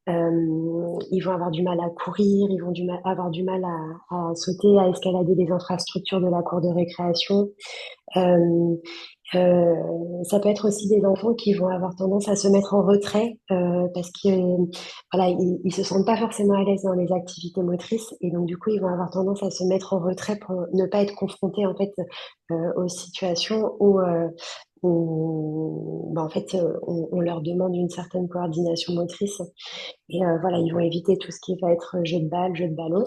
Ils vont avoir du mal à courir, ils vont avoir du mal à sauter, à escalader les infrastructures de la cour de récréation. Euh, Ça peut être aussi des enfants qui vont avoir tendance à se mettre en retrait parce que voilà, ils se sentent pas forcément à l'aise dans les activités motrices et donc du coup ils vont avoir tendance à se mettre en retrait pour ne pas être confrontés en fait aux situations où où bah, en fait, on leur demande une certaine coordination motrice. Et voilà, ils vont éviter tout ce qui va être jeu de balle, jeu de ballon.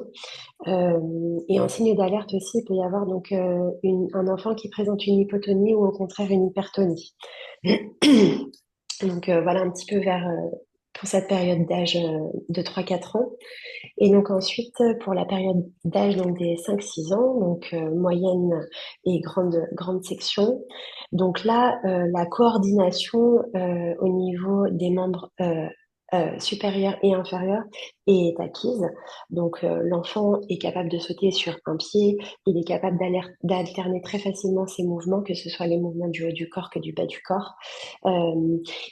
Et en signe d'alerte aussi, il peut y avoir donc un enfant qui présente une hypotonie ou au contraire une hypertonie. Donc voilà un petit peu vers pour cette période d'âge de 3-4 ans. Et donc ensuite, pour la période d'âge donc des 5-6 ans, donc moyenne et grande section, donc là, la coordination au niveau des membres supérieurs et inférieurs est acquise. Donc l'enfant est capable de sauter sur un pied, il est capable d'alterner très facilement ses mouvements, que ce soit les mouvements du haut du corps que du bas du corps.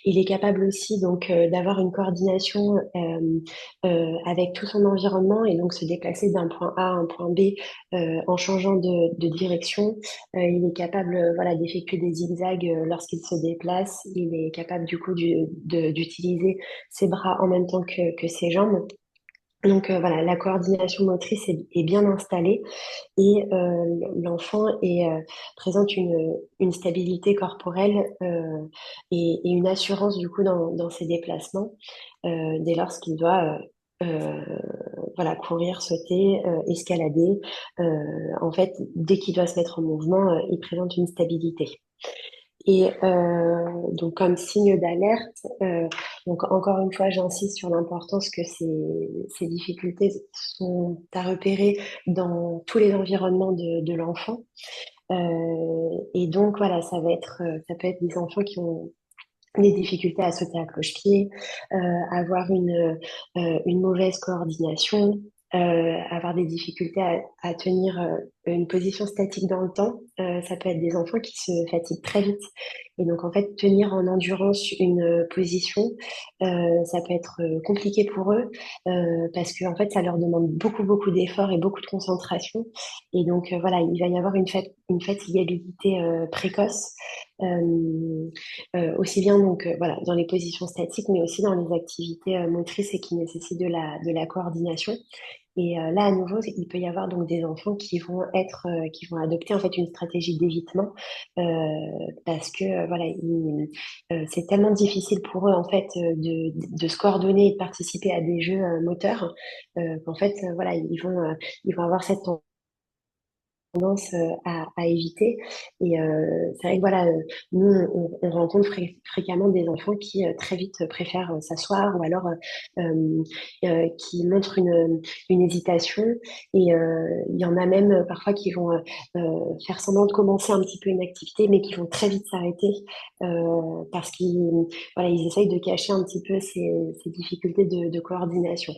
Il est capable aussi donc d'avoir une coordination avec tout son environnement et donc se déplacer d'un point A à un point B en changeant de direction. Il est capable voilà, d'effectuer des zigzags lorsqu'il se déplace. Il est capable du coup d'utiliser ses bras en même temps que ses jambes. Donc voilà, la coordination motrice est bien installée et l'enfant présente une stabilité corporelle et une assurance du coup dans ses déplacements dès lors qu'il doit voilà, courir, sauter, escalader. En fait, dès qu'il doit se mettre en mouvement, il présente une stabilité. Et donc, comme signe d'alerte, donc encore une fois, j'insiste sur l'importance que ces difficultés sont à repérer dans tous les environnements de l'enfant. Et donc, voilà, ça peut être des enfants qui ont des difficultés à sauter à cloche-pied, avoir une mauvaise coordination, avoir des difficultés à tenir une position statique dans le temps. Ça peut être des enfants qui se fatiguent très vite. Et donc, en fait, tenir en endurance une position, ça peut être compliqué pour eux parce que, en fait, ça leur demande beaucoup, beaucoup d'efforts et beaucoup de concentration. Et donc, voilà, il va y avoir une fatigabilité précoce. Aussi bien donc voilà dans les positions statiques, mais aussi dans les activités motrices et qui nécessitent de la coordination. Et là, à nouveau, il peut y avoir donc des enfants qui vont adopter en fait une stratégie d'évitement parce que voilà, c'est tellement difficile pour eux en fait de se coordonner et de participer à des jeux moteurs qu'en fait voilà, ils vont avoir cette tendance à éviter. Et c'est vrai que voilà, nous, on rencontre fréquemment des enfants qui très vite préfèrent s'asseoir ou alors qui montrent une hésitation. Et il y en a même parfois qui vont faire semblant de commencer un petit peu une activité, mais qui vont très vite s'arrêter parce qu'ils voilà, ils essayent de cacher un petit peu ces difficultés de coordination.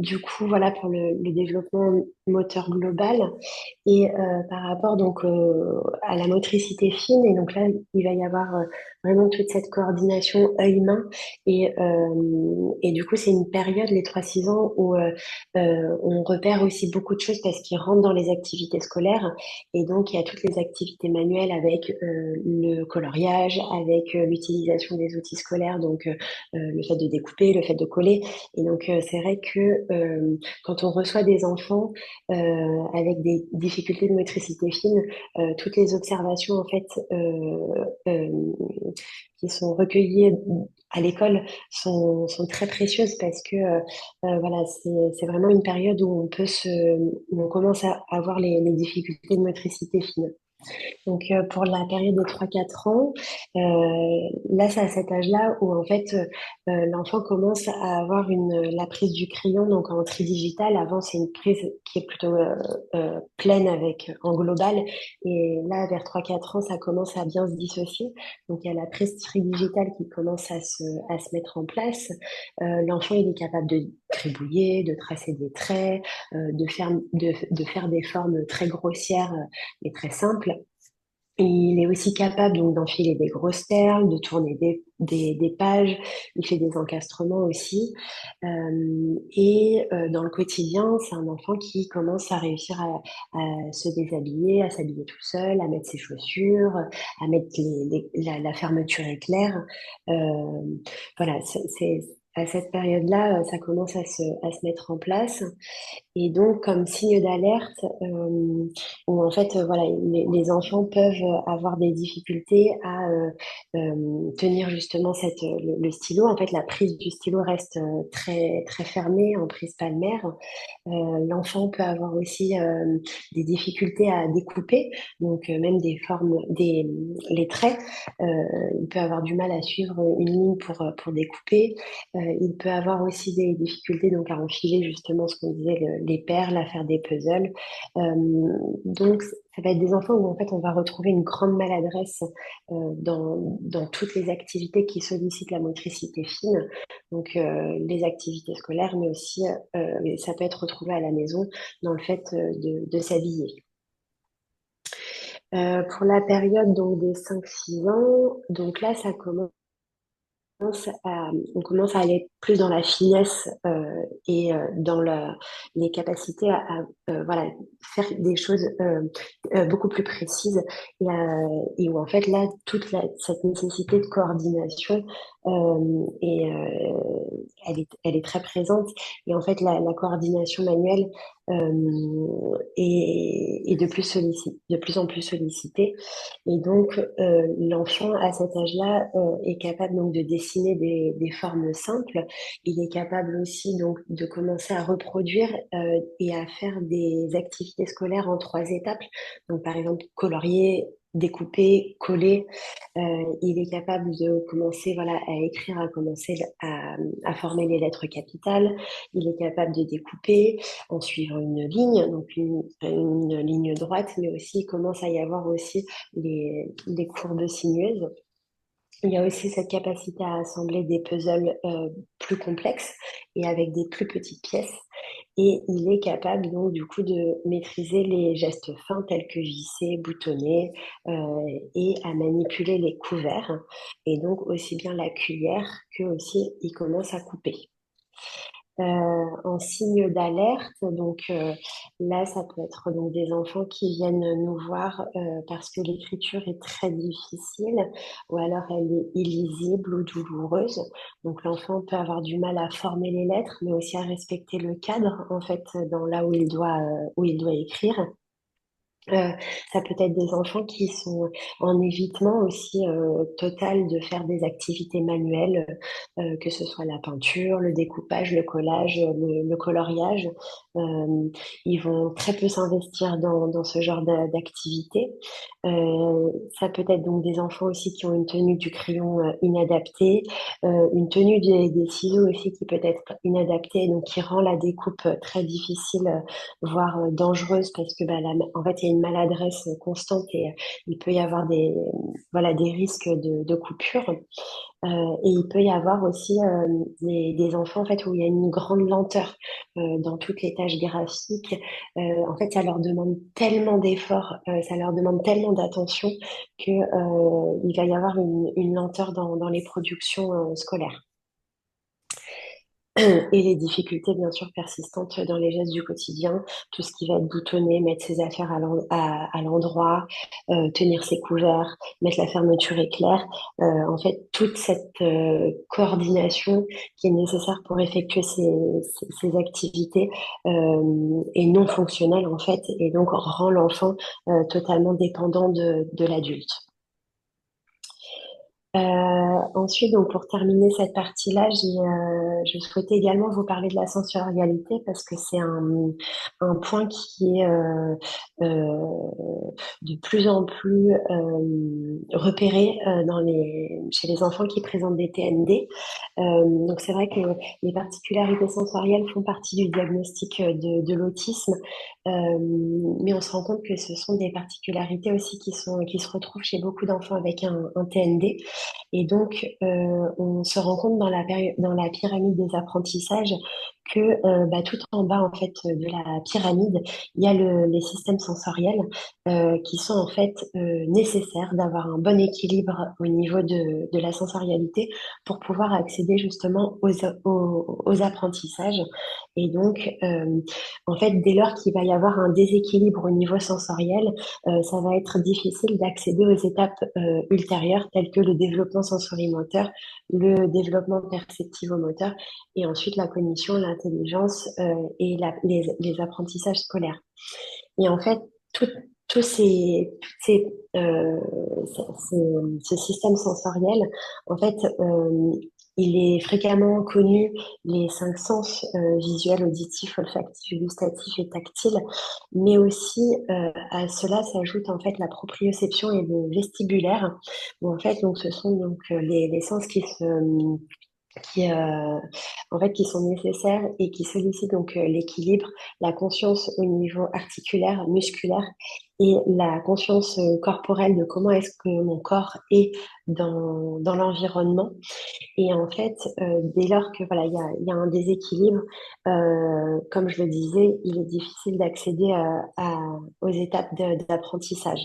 Du coup, voilà pour le développement moteur global. Et par rapport donc à la motricité fine, et donc là, il va y avoir vraiment toute cette coordination œil-main. Et du coup, c'est une période, les 3-6 ans, où on repère aussi beaucoup de choses parce qu'ils rentrent dans les activités scolaires. Et donc, il y a toutes les activités manuelles avec le coloriage, avec l'utilisation des outils scolaires, donc le fait de découper, le fait de coller. Et donc, c'est vrai que quand on reçoit des enfants avec des difficultés de motricité fine, toutes les observations en fait euh, qui sont recueillies à l'école sont très précieuses parce que voilà, c'est vraiment une période où on commence à avoir les difficultés de motricité fine. Donc, pour la période de 3-4 ans, là, c'est à cet âge-là où, en fait, l'enfant commence à avoir la prise du crayon, donc en tridigital. Avant, c'est une prise qui est plutôt pleine en global. Et là, vers 3-4 ans, ça commence à bien se dissocier. Donc, il y a la prise tridigitale qui commence à se mettre en place. L'enfant, il est capable de gribouiller, de tracer des traits, de faire des formes très grossières et très simples. Il est aussi capable donc d'enfiler des grosses perles, de tourner des pages. Il fait des encastrements aussi. Et dans le quotidien, c'est un enfant qui commence à réussir à se déshabiller, à s'habiller tout seul, à mettre ses chaussures, à mettre la fermeture éclair. Euh, voilà, à cette période-là, ça commence à se mettre en place. Et donc, comme signe d'alerte, où en fait, voilà, les enfants peuvent avoir des difficultés à tenir justement le stylo. En fait, la prise du stylo reste très, très fermée en prise palmaire. L'enfant peut avoir aussi des difficultés à découper, donc même des formes, les traits. Euh, il peut avoir du mal à suivre une ligne pour découper. Il peut avoir aussi des difficultés donc à enfiler justement ce qu'on disait, les perles, à faire des puzzles. Donc ça va être des enfants où en fait on va retrouver une grande maladresse dans toutes les activités qui sollicitent la motricité fine, donc les activités scolaires, mais aussi ça peut être retrouvé à la maison dans le fait de s'habiller. Pour la période donc des 5-6 ans, donc là ça commence on commence à aller plus dans la finesse et dans les capacités voilà, faire des choses beaucoup plus précises et où en fait là, cette nécessité de coordination elle est très présente et en fait la coordination manuelle est de plus en plus sollicitée. Et donc, l'enfant, à cet âge-là, est capable donc de dessiner des formes simples. Il est capable aussi donc de commencer à reproduire et à faire des activités scolaires en 3 étapes. Donc, par exemple, colorier, découper, coller. Il est capable de commencer voilà, à écrire, à commencer à former les lettres capitales. Il est capable de découper, en suivre une ligne, donc une ligne droite, mais aussi il commence à y avoir aussi les courbes sinueuses. Il y a aussi cette capacité à assembler des puzzles plus complexes et avec des plus petites pièces. Et il est capable donc du coup de maîtriser les gestes fins tels que visser, boutonner et à manipuler les couverts et donc aussi bien la cuillère que aussi il commence à couper. En signe d'alerte. Donc là, ça peut être donc des enfants qui viennent nous voir parce que l'écriture est très difficile ou alors elle est illisible ou douloureuse. Donc l'enfant peut avoir du mal à former les lettres, mais aussi à respecter le cadre en fait dans là où il doit écrire. Euh, Ça peut être des enfants qui sont en évitement aussi total de faire des activités manuelles, que ce soit la peinture, le découpage, le collage, le coloriage. Ils vont très peu s'investir dans ce genre d'activités. Ça peut être donc des enfants aussi qui ont une tenue du crayon inadaptée, une tenue des ciseaux aussi qui peut être inadaptée, donc qui rend la découpe très difficile voire dangereuse parce que bah, en fait, il y a une maladresse constante et il peut y avoir voilà, des risques de coupure. Et il peut y avoir aussi des enfants en fait, où il y a une grande lenteur dans toutes les tâches graphiques. En fait, ça leur demande tellement d'efforts, ça leur demande tellement d'attention que, il va y avoir une lenteur dans les productions scolaires. Et les difficultés, bien sûr, persistantes dans les gestes du quotidien, tout ce qui va être boutonner, mettre ses affaires à l'endroit, tenir ses couverts, mettre la fermeture éclair. En fait, toute cette coordination qui est nécessaire pour effectuer ces activités est non fonctionnelle, en fait, et donc rend l'enfant totalement dépendant de l'adulte. Ensuite, donc pour terminer cette partie-là, je souhaitais également vous parler de la sensorialité parce que c'est un point qui est de plus en plus repéré chez les enfants qui présentent des TND. Donc c'est vrai que les particularités sensorielles font partie du diagnostic de l'autisme, mais on se rend compte que ce sont des particularités aussi qui se retrouvent chez beaucoup d'enfants avec un TND. Et donc, on se rend compte dans la pyramide des apprentissages que bah, tout en bas en fait de la pyramide, il y a les systèmes sensoriels qui sont en fait nécessaires d'avoir un bon équilibre au niveau de la sensorialité pour pouvoir accéder justement aux apprentissages. Et donc, en fait, dès lors qu'il va y avoir un déséquilibre au niveau sensoriel, ça va être difficile d'accéder aux étapes ultérieures telles que le développement sensorimoteur, le développement perceptivo-moteur et ensuite la cognition, l'intelligence et les apprentissages scolaires. Et en fait, tout, tous ces, toutes ces, ce système sensoriel, en fait, il est fréquemment connu, les cinq sens visuels, auditifs, olfactifs, gustatifs et tactiles, mais aussi à cela s'ajoute en fait la proprioception et le vestibulaire, où en fait donc ce sont donc les sens qui, en fait, qui sont nécessaires et qui sollicitent donc l'équilibre, la conscience au niveau articulaire, musculaire et la conscience corporelle de comment est-ce que mon corps est dans l'environnement. Et en fait, dès lors que voilà, il y a un déséquilibre, comme je le disais, il est difficile d'accéder aux étapes d'apprentissage.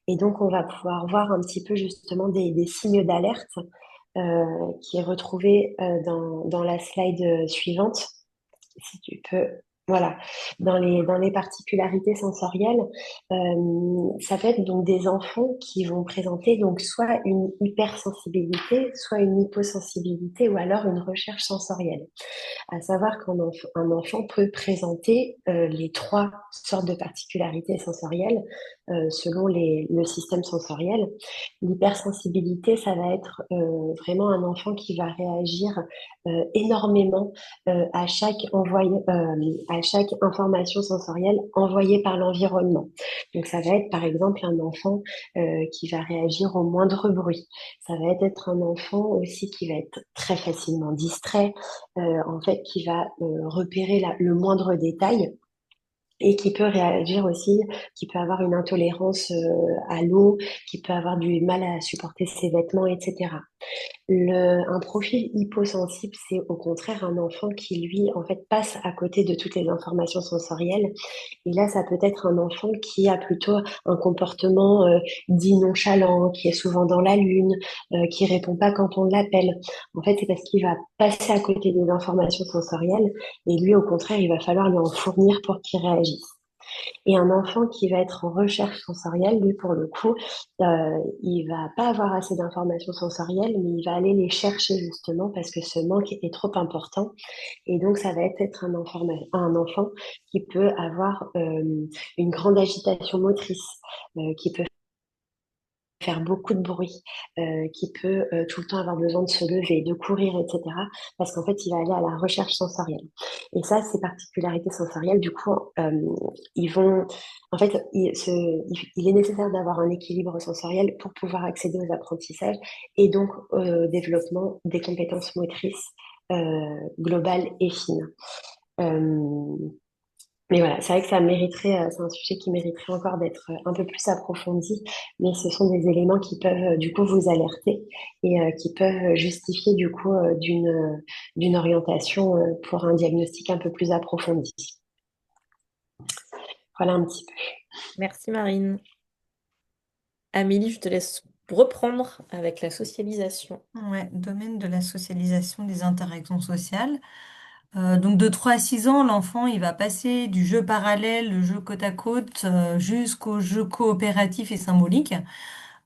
Et donc, on va pouvoir voir un petit peu justement des signes d'alerte qui est retrouvé dans la slide suivante. Si tu peux, voilà, dans les particularités sensorielles, ça peut être donc des enfants qui vont présenter donc soit une hypersensibilité, soit une hyposensibilité ou alors une recherche sensorielle. À savoir qu'un enfant peut présenter les trois sortes de particularités sensorielles selon le système sensoriel. L'hypersensibilité, ça va être vraiment un enfant qui va réagir énormément à chaque information sensorielle envoyée par l'environnement. Donc ça va être par exemple un enfant qui va réagir au moindre bruit. Ça va être un enfant aussi qui va être très facilement distrait, en fait, qui va repérer le moindre détail et qui peut réagir aussi, qui peut avoir une intolérance à l'eau, qui peut avoir du mal à supporter ses vêtements, etc. Un profil hyposensible, c'est au contraire un enfant qui, lui, en fait, passe à côté de toutes les informations sensorielles. Et là, ça peut être un enfant qui a plutôt un comportement dit nonchalant, qui est souvent dans la lune, qui répond pas quand on l'appelle. En fait, c'est parce qu'il va passer à côté des informations sensorielles et lui, au contraire, il va falloir lui en fournir pour qu'il réagisse. Et un enfant qui va être en recherche sensorielle, lui, pour le coup, il va pas avoir assez d'informations sensorielles, mais il va aller les chercher justement parce que ce manque est trop important. Et donc, ça va être un enfant qui peut avoir une grande agitation motrice, qui peut faire beaucoup de bruit, qui peut tout le temps avoir besoin de se lever, de courir, etc. Parce qu'en fait, il va aller à la recherche sensorielle. Et ça, ces particularités sensorielles, du coup, ils vont... En fait, il est nécessaire d'avoir un équilibre sensoriel pour pouvoir accéder aux apprentissages et donc au développement des compétences motrices globales et fines. Euh, mais voilà, c'est vrai que ça mériterait, c'est un sujet qui mériterait encore d'être un peu plus approfondi, mais ce sont des éléments qui peuvent du coup vous alerter et qui peuvent justifier du coup d'une orientation pour un diagnostic un peu plus approfondi. Voilà un petit peu. Merci Marine. Amélie, je te laisse reprendre avec la socialisation. Ouais, domaine de la socialisation des interactions sociales. Donc de 3 à 6 ans, l'enfant, il va passer du jeu parallèle, le jeu côte à côte, jusqu'au jeu coopératif et symbolique.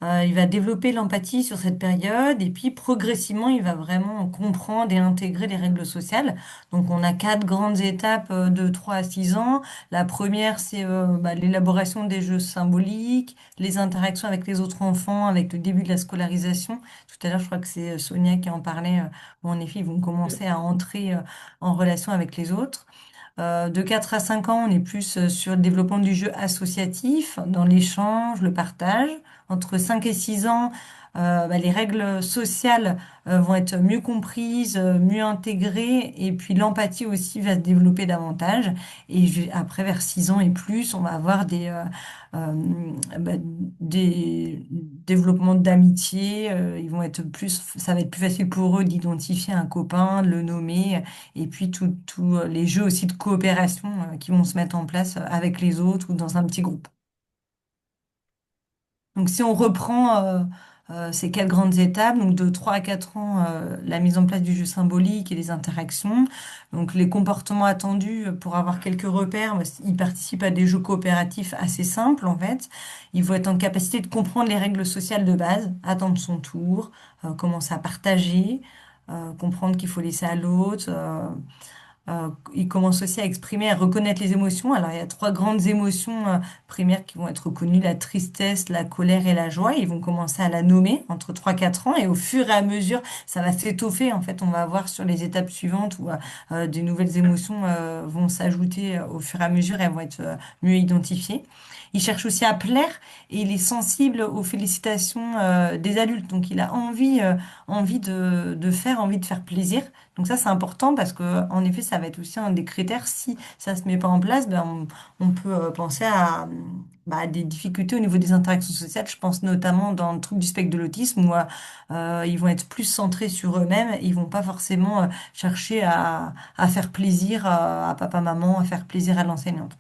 Il va développer l'empathie sur cette période et puis progressivement, il va vraiment comprendre et intégrer les règles sociales. Donc, on a 4 grandes étapes de 3 à 6 ans. La première, c'est l'élaboration des jeux symboliques, les interactions avec les autres enfants, avec le début de la scolarisation. Tout à l'heure, je crois que c'est Sonia qui en parlait, où en effet, ils vont commencer à entrer en relation avec les autres. De 4 à 5 ans, on est plus sur le développement du jeu associatif, dans l'échange, le partage. Entre 5 et 6 ans, les règles sociales vont être mieux comprises, mieux intégrées, et puis l'empathie aussi va se développer davantage. Et après, vers 6 ans et plus, on va avoir euh, bah, des développements d'amitié. Ils vont être plus, ça va être plus facile pour eux d'identifier un copain, de le nommer, et puis tous les jeux aussi de coopération qui vont se mettre en place avec les autres ou dans un petit groupe. Donc, si on reprend ces 4 grandes étapes, donc de 3 à 4 ans, la mise en place du jeu symbolique et les interactions. Donc, les comportements attendus pour avoir quelques repères, ils participent à des jeux coopératifs assez simples, en fait. Ils vont être en capacité de comprendre les règles sociales de base, attendre son tour, commencer à partager, comprendre qu'il faut laisser à l'autre. Ils commencent aussi à exprimer, à reconnaître les émotions. Alors, il y a trois grandes émotions primaires qui vont être reconnues, la tristesse, la colère et la joie. Ils vont commencer à la nommer entre 3 4 ans et au fur et à mesure, ça va s'étoffer. En fait, on va voir sur les étapes suivantes où des nouvelles émotions vont s'ajouter au fur et à mesure et elles vont être mieux identifiées. Il cherche aussi à plaire et il est sensible aux félicitations des adultes. Donc, il a envie de faire plaisir. Donc ça, c'est important parce que, en effet, ça va être aussi un des critères. Si ça se met pas en place, ben, on peut penser à bah, des difficultés au niveau des interactions sociales. Je pense notamment dans le trouble du spectre de l'autisme où ils vont être plus centrés sur eux-mêmes. Ils vont pas forcément chercher à faire plaisir à papa, maman, à faire plaisir à l'enseignante.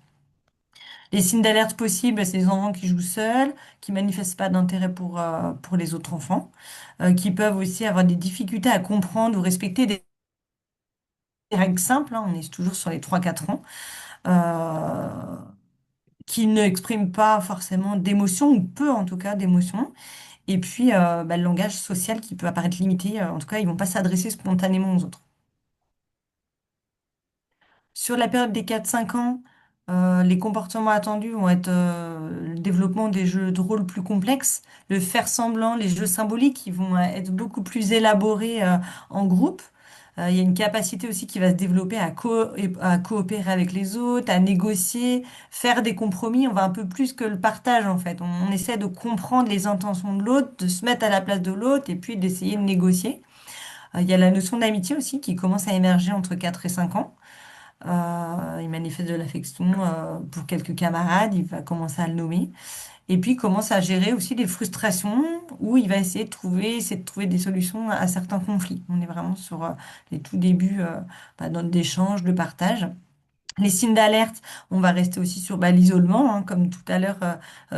Les signes d'alerte possibles, c'est les enfants qui jouent seuls, qui manifestent pas d'intérêt pour les autres enfants, qui peuvent aussi avoir des difficultés à comprendre ou respecter des règles simples, hein, on est toujours sur les 3 4 ans, euh, qui ne expriment pas forcément d'émotions, ou peu en tout cas d'émotions. Et puis bah, le langage social qui peut apparaître limité, en tout cas, ils vont pas s'adresser spontanément aux autres. Sur la période des 4 5 ans, les comportements attendus vont être le développement des jeux de rôle plus complexes, le faire semblant, les jeux symboliques qui vont être beaucoup plus élaborés en groupe. Il y a une capacité aussi qui va se développer à coopérer avec les autres, à négocier, faire des compromis. On va un peu plus que le partage en fait. On essaie de comprendre les intentions de l'autre, de se mettre à la place de l'autre et puis d'essayer de négocier. Il y a la notion d'amitié aussi qui commence à émerger entre 4 et 5 ans. Il manifeste de l'affection pour quelques camarades, il va commencer à le nommer. Et puis il commence à gérer aussi des frustrations où il va essayer de trouver des solutions à certains conflits. On est vraiment sur les tout débuts d'échange, de partage. Les signes d'alerte, on va rester aussi sur l'isolement, hein, comme tout à l'heure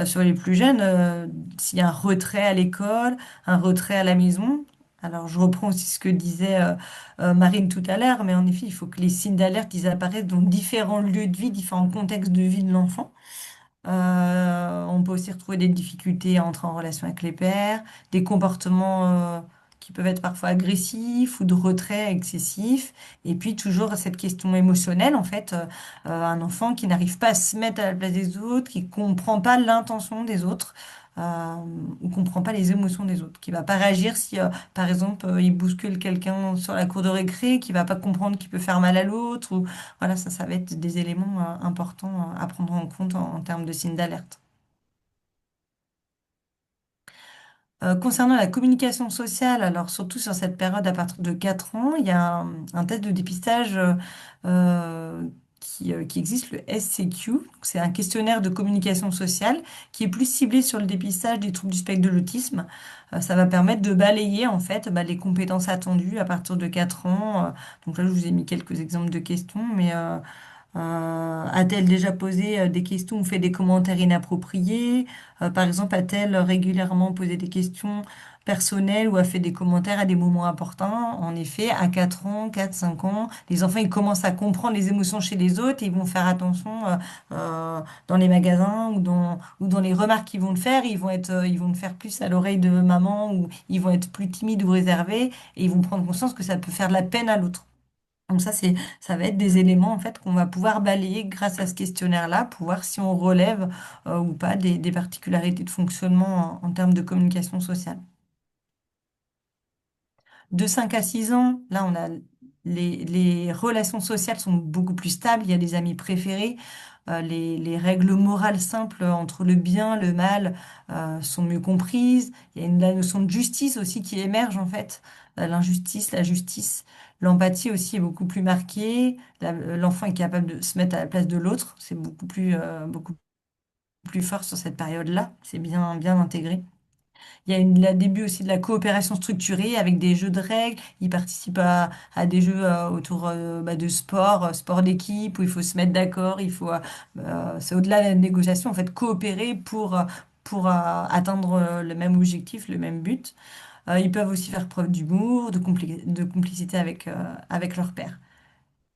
sur les plus jeunes. S'il y a un retrait à l'école, un retrait à la maison. Alors, je reprends aussi ce que disait Marine tout à l'heure, mais en effet, il faut que les signes d'alerte, ils apparaissent dans différents lieux de vie, différents contextes de vie de l'enfant. On peut aussi retrouver des difficultés à entrer en relation avec les pairs, des comportements qui peuvent être parfois agressifs ou de retrait excessif. Et puis toujours cette question émotionnelle, en fait, un enfant qui n'arrive pas à se mettre à la place des autres, qui comprend pas l'intention des autres. Ou comprend pas les émotions des autres, qui va pas réagir si, par exemple, il bouscule quelqu'un sur la cour de récré, qui va pas comprendre qu'il peut faire mal à l'autre, ou voilà, ça va être des éléments importants à prendre en compte en termes de signes d'alerte. Concernant la communication sociale, alors surtout sur cette période à partir de 4 ans, il y a un test de dépistage euh, qui existe, le SCQ. Donc, c'est un questionnaire de communication sociale qui est plus ciblé sur le dépistage des troubles du spectre de l'autisme. Ça va permettre de balayer en fait les compétences attendues à partir de 4 ans. Donc là, je vous ai mis quelques exemples de questions, mais a-t-elle déjà posé des questions ou fait des commentaires inappropriés? Par exemple, a-t-elle régulièrement posé des questions personnelles ou a fait des commentaires à des moments importants? En effet, à 4 ans, 4 5 ans, les enfants ils commencent à comprendre les émotions chez les autres et ils vont faire attention dans les magasins ou dans les remarques qu'ils vont le faire. Ils vont le faire plus à l'oreille de maman ou ils vont être plus timides ou réservés et ils vont prendre conscience que ça peut faire de la peine à l'autre. Donc ça va être des éléments en fait qu'on va pouvoir balayer grâce à ce questionnaire-là pour voir si on relève ou pas des particularités de fonctionnement en termes de communication sociale. De 5 à 6 ans, là on a les relations sociales sont beaucoup plus stables, il y a des amis préférés, les règles morales simples entre le bien, le mal sont mieux comprises. Il y a la notion de justice aussi qui émerge en fait, l'injustice, la justice. L'empathie aussi est beaucoup plus marquée. L'enfant est capable de se mettre à la place de l'autre. C'est beaucoup plus fort sur cette période-là. C'est bien, bien intégré. Il y a le début aussi de la coopération structurée avec des jeux de règles. Ils participent à des jeux autour de sport, sport d'équipe, où il faut se mettre d'accord. C'est au-delà de la négociation, en fait, coopérer pour atteindre le même objectif, le même but. Ils peuvent aussi faire preuve d'humour, de complicité avec leur père.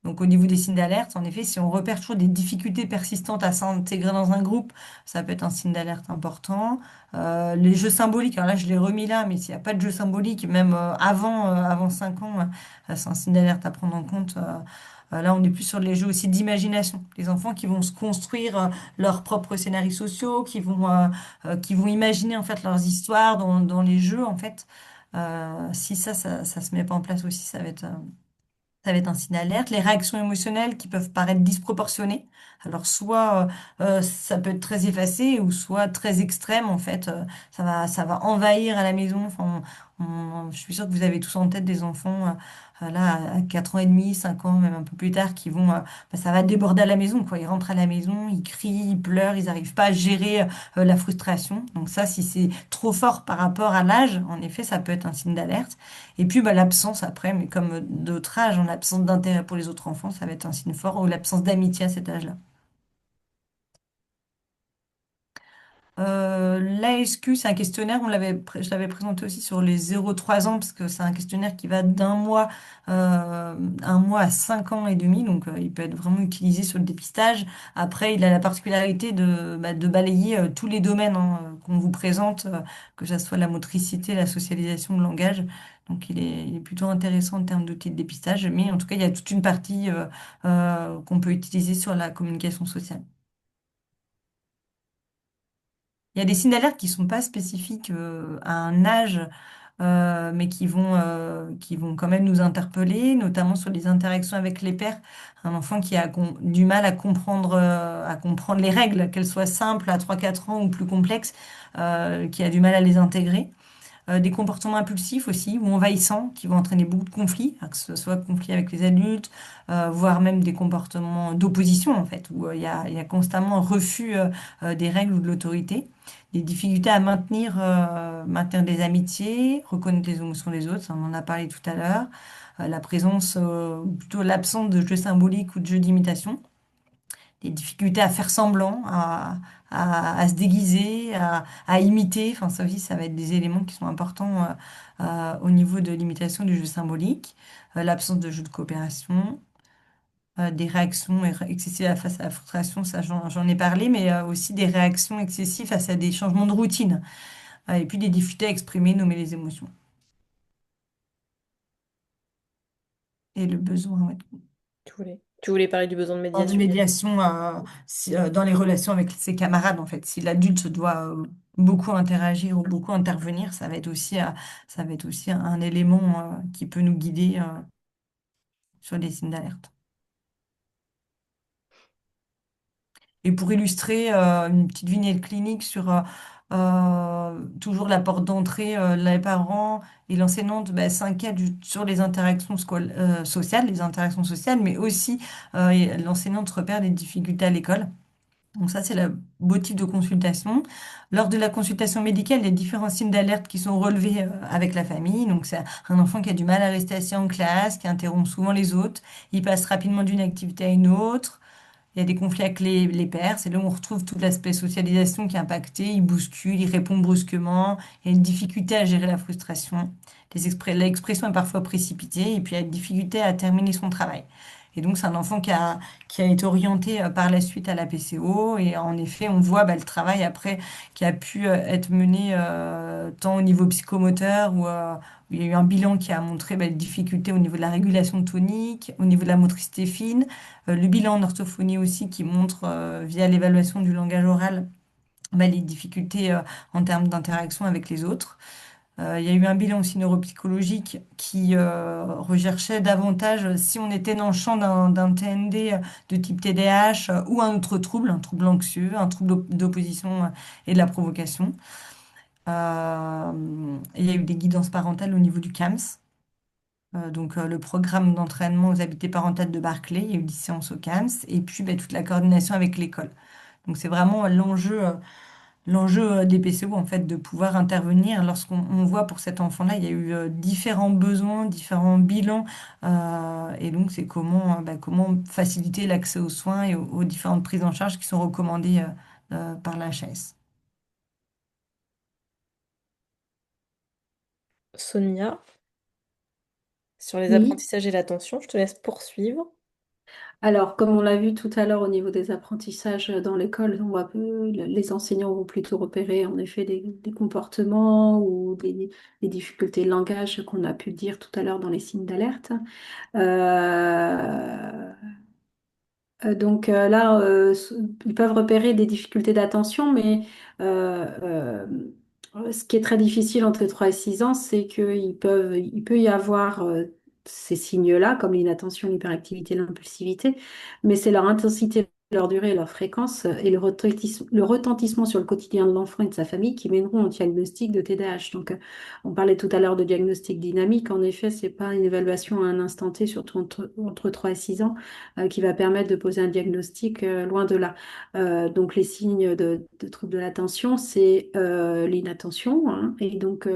Donc au niveau des signes d'alerte, en effet, si on repère toujours des difficultés persistantes à s'intégrer dans un groupe, ça peut être un signe d'alerte important. Les jeux symboliques, alors là je l'ai remis là, mais s'il n'y a pas de jeu symbolique, même avant 5 ans, c'est un signe d'alerte à prendre en compte. Là, on est plus sur les jeux aussi d'imagination. Les enfants qui vont se construire leurs propres scénarios sociaux, qui vont imaginer en fait leurs histoires dans les jeux en fait. Si ça se met pas en place aussi, ça va être un signe d'alerte. Les réactions émotionnelles qui peuvent paraître disproportionnées. Alors, soit ça peut être très effacé ou soit très extrême, en fait. Ça va envahir à la maison. Enfin, je suis sûre que vous avez tous en tête des enfants, là, à 4 ans et demi, 5 ans, même un peu plus tard, qui vont, ça va déborder à la maison, quoi. Ils rentrent à la maison, ils crient, ils pleurent, ils n'arrivent pas à gérer la frustration. Donc ça, si c'est trop fort par rapport à l'âge, en effet, ça peut être un signe d'alerte. Et puis bah, l'absence après, mais comme d'autres âges, en absence d'intérêt pour les autres enfants, ça va être un signe fort, ou l'absence d'amitié à cet âge-là. L'ASQ, c'est un questionnaire, je l'avais présenté aussi sur les 0-3 ans, parce que c'est un questionnaire qui va un mois à 5 ans et demi, donc il peut être vraiment utilisé sur le dépistage. Après, il a la particularité de balayer tous les domaines hein, qu'on vous présente, que ce soit la motricité, la socialisation, le langage. Donc il est plutôt intéressant en termes d'outils de dépistage, mais en tout cas, il y a toute une partie qu'on peut utiliser sur la communication sociale. Il y a des signes d'alerte qui sont pas spécifiques à un âge, mais qui vont quand même nous interpeller, notamment sur les interactions avec les pairs. Un enfant qui a du mal à comprendre les règles, qu'elles soient simples à 3 4 ans ou plus complexes, qui a du mal à les intégrer. Des comportements impulsifs aussi ou envahissants qui vont entraîner beaucoup de conflits, hein, que ce soit conflits avec les adultes, voire même des comportements d'opposition en fait, où il y a constamment un refus des règles ou de l'autorité, des difficultés à maintenir des amitiés, reconnaître les émotions des autres, ça, on en a parlé tout à l'heure, la présence, ou plutôt l'absence de jeux symboliques ou de jeux d'imitation, des difficultés à faire semblant, à se déguiser, à imiter. Enfin, ça aussi, ça va être des éléments qui sont importants au niveau de l'imitation du jeu symbolique. L'absence de jeu de coopération, des réactions excessives face à la frustration, ça j'en ai parlé, mais aussi des réactions excessives face à des changements de routine. Et puis des difficultés à exprimer, nommer les émotions. Et le besoin, ouais. Tu voulais parler du besoin de De médiation. médiation dans les relations avec ses camarades, en fait. Si l'adulte doit beaucoup interagir ou beaucoup intervenir, ça va être aussi un élément qui peut nous guider sur les signes d'alerte. Et pour illustrer une petite vignette clinique sur toujours la porte d'entrée, les parents et l'enseignante s'inquiètent sur les interactions sociales, mais aussi l'enseignante repère des difficultés à l'école. Donc ça, c'est le beau type de consultation. Lors de la consultation médicale, il y a différents signes d'alerte qui sont relevés avec la famille. Donc c'est un enfant qui a du mal à rester assis en classe, qui interrompt souvent les autres. Il passe rapidement d'une activité à une autre. Il y a des conflits avec les pairs. C'est là où on retrouve tout l'aspect socialisation qui est impacté. Il bouscule, il répond brusquement. Il y a une difficulté à gérer la frustration. L'expression est parfois précipitée. Et puis il y a une difficulté à terminer son travail. Et donc, c'est un enfant qui a été orienté par la suite à la PCO. Et en effet, on voit le travail après qui a pu être mené tant au niveau psychomoteur où il y a eu un bilan qui a montré les difficultés au niveau de la régulation tonique, au niveau de la motricité fine, le bilan en orthophonie aussi qui montre via l'évaluation du langage oral les difficultés en termes d'interaction avec les autres. Il y a eu un bilan aussi neuropsychologique qui recherchait davantage si on était dans le champ d'un TND de type TDAH ou un autre trouble, un trouble anxieux, un trouble d'opposition et de la provocation. Il y a eu des guidances parentales au niveau du CAMS. Donc le programme d'entraînement aux habiletés parentales de Barclay, il y a eu 10 séances au CAMS, et puis toute la coordination avec l'école. Donc c'est vraiment l'enjeu des PCO, en fait, de pouvoir intervenir on voit pour cet enfant-là, il y a eu différents besoins, différents bilans, et donc c'est comment faciliter l'accès aux soins et aux différentes prises en charge qui sont recommandées par la HAS. Sonia, sur les Oui. apprentissages et l'attention, je te laisse poursuivre. Alors, comme on l'a vu tout à l'heure au niveau des apprentissages dans l'école, les enseignants vont plutôt repérer en effet des comportements ou des difficultés de langage qu'on a pu dire tout à l'heure dans les signes d'alerte. Là, ils peuvent repérer des difficultés d'attention, mais euh, ce qui est très difficile entre 3 et 6 ans, c'est il peut y avoir ces signes-là, comme l'inattention, l'hyperactivité, l'impulsivité, mais c'est leur intensité, leur durée, leur fréquence et le retentissement sur le quotidien de l'enfant et de sa famille qui mèneront au diagnostic de TDAH. On parlait tout à l'heure de diagnostic dynamique. En effet, c'est pas une évaluation à un instant T, surtout entre 3 et 6 ans qui va permettre de poser un diagnostic loin de là. Donc les signes de troubles de l'attention, c'est l'inattention, hein. Et donc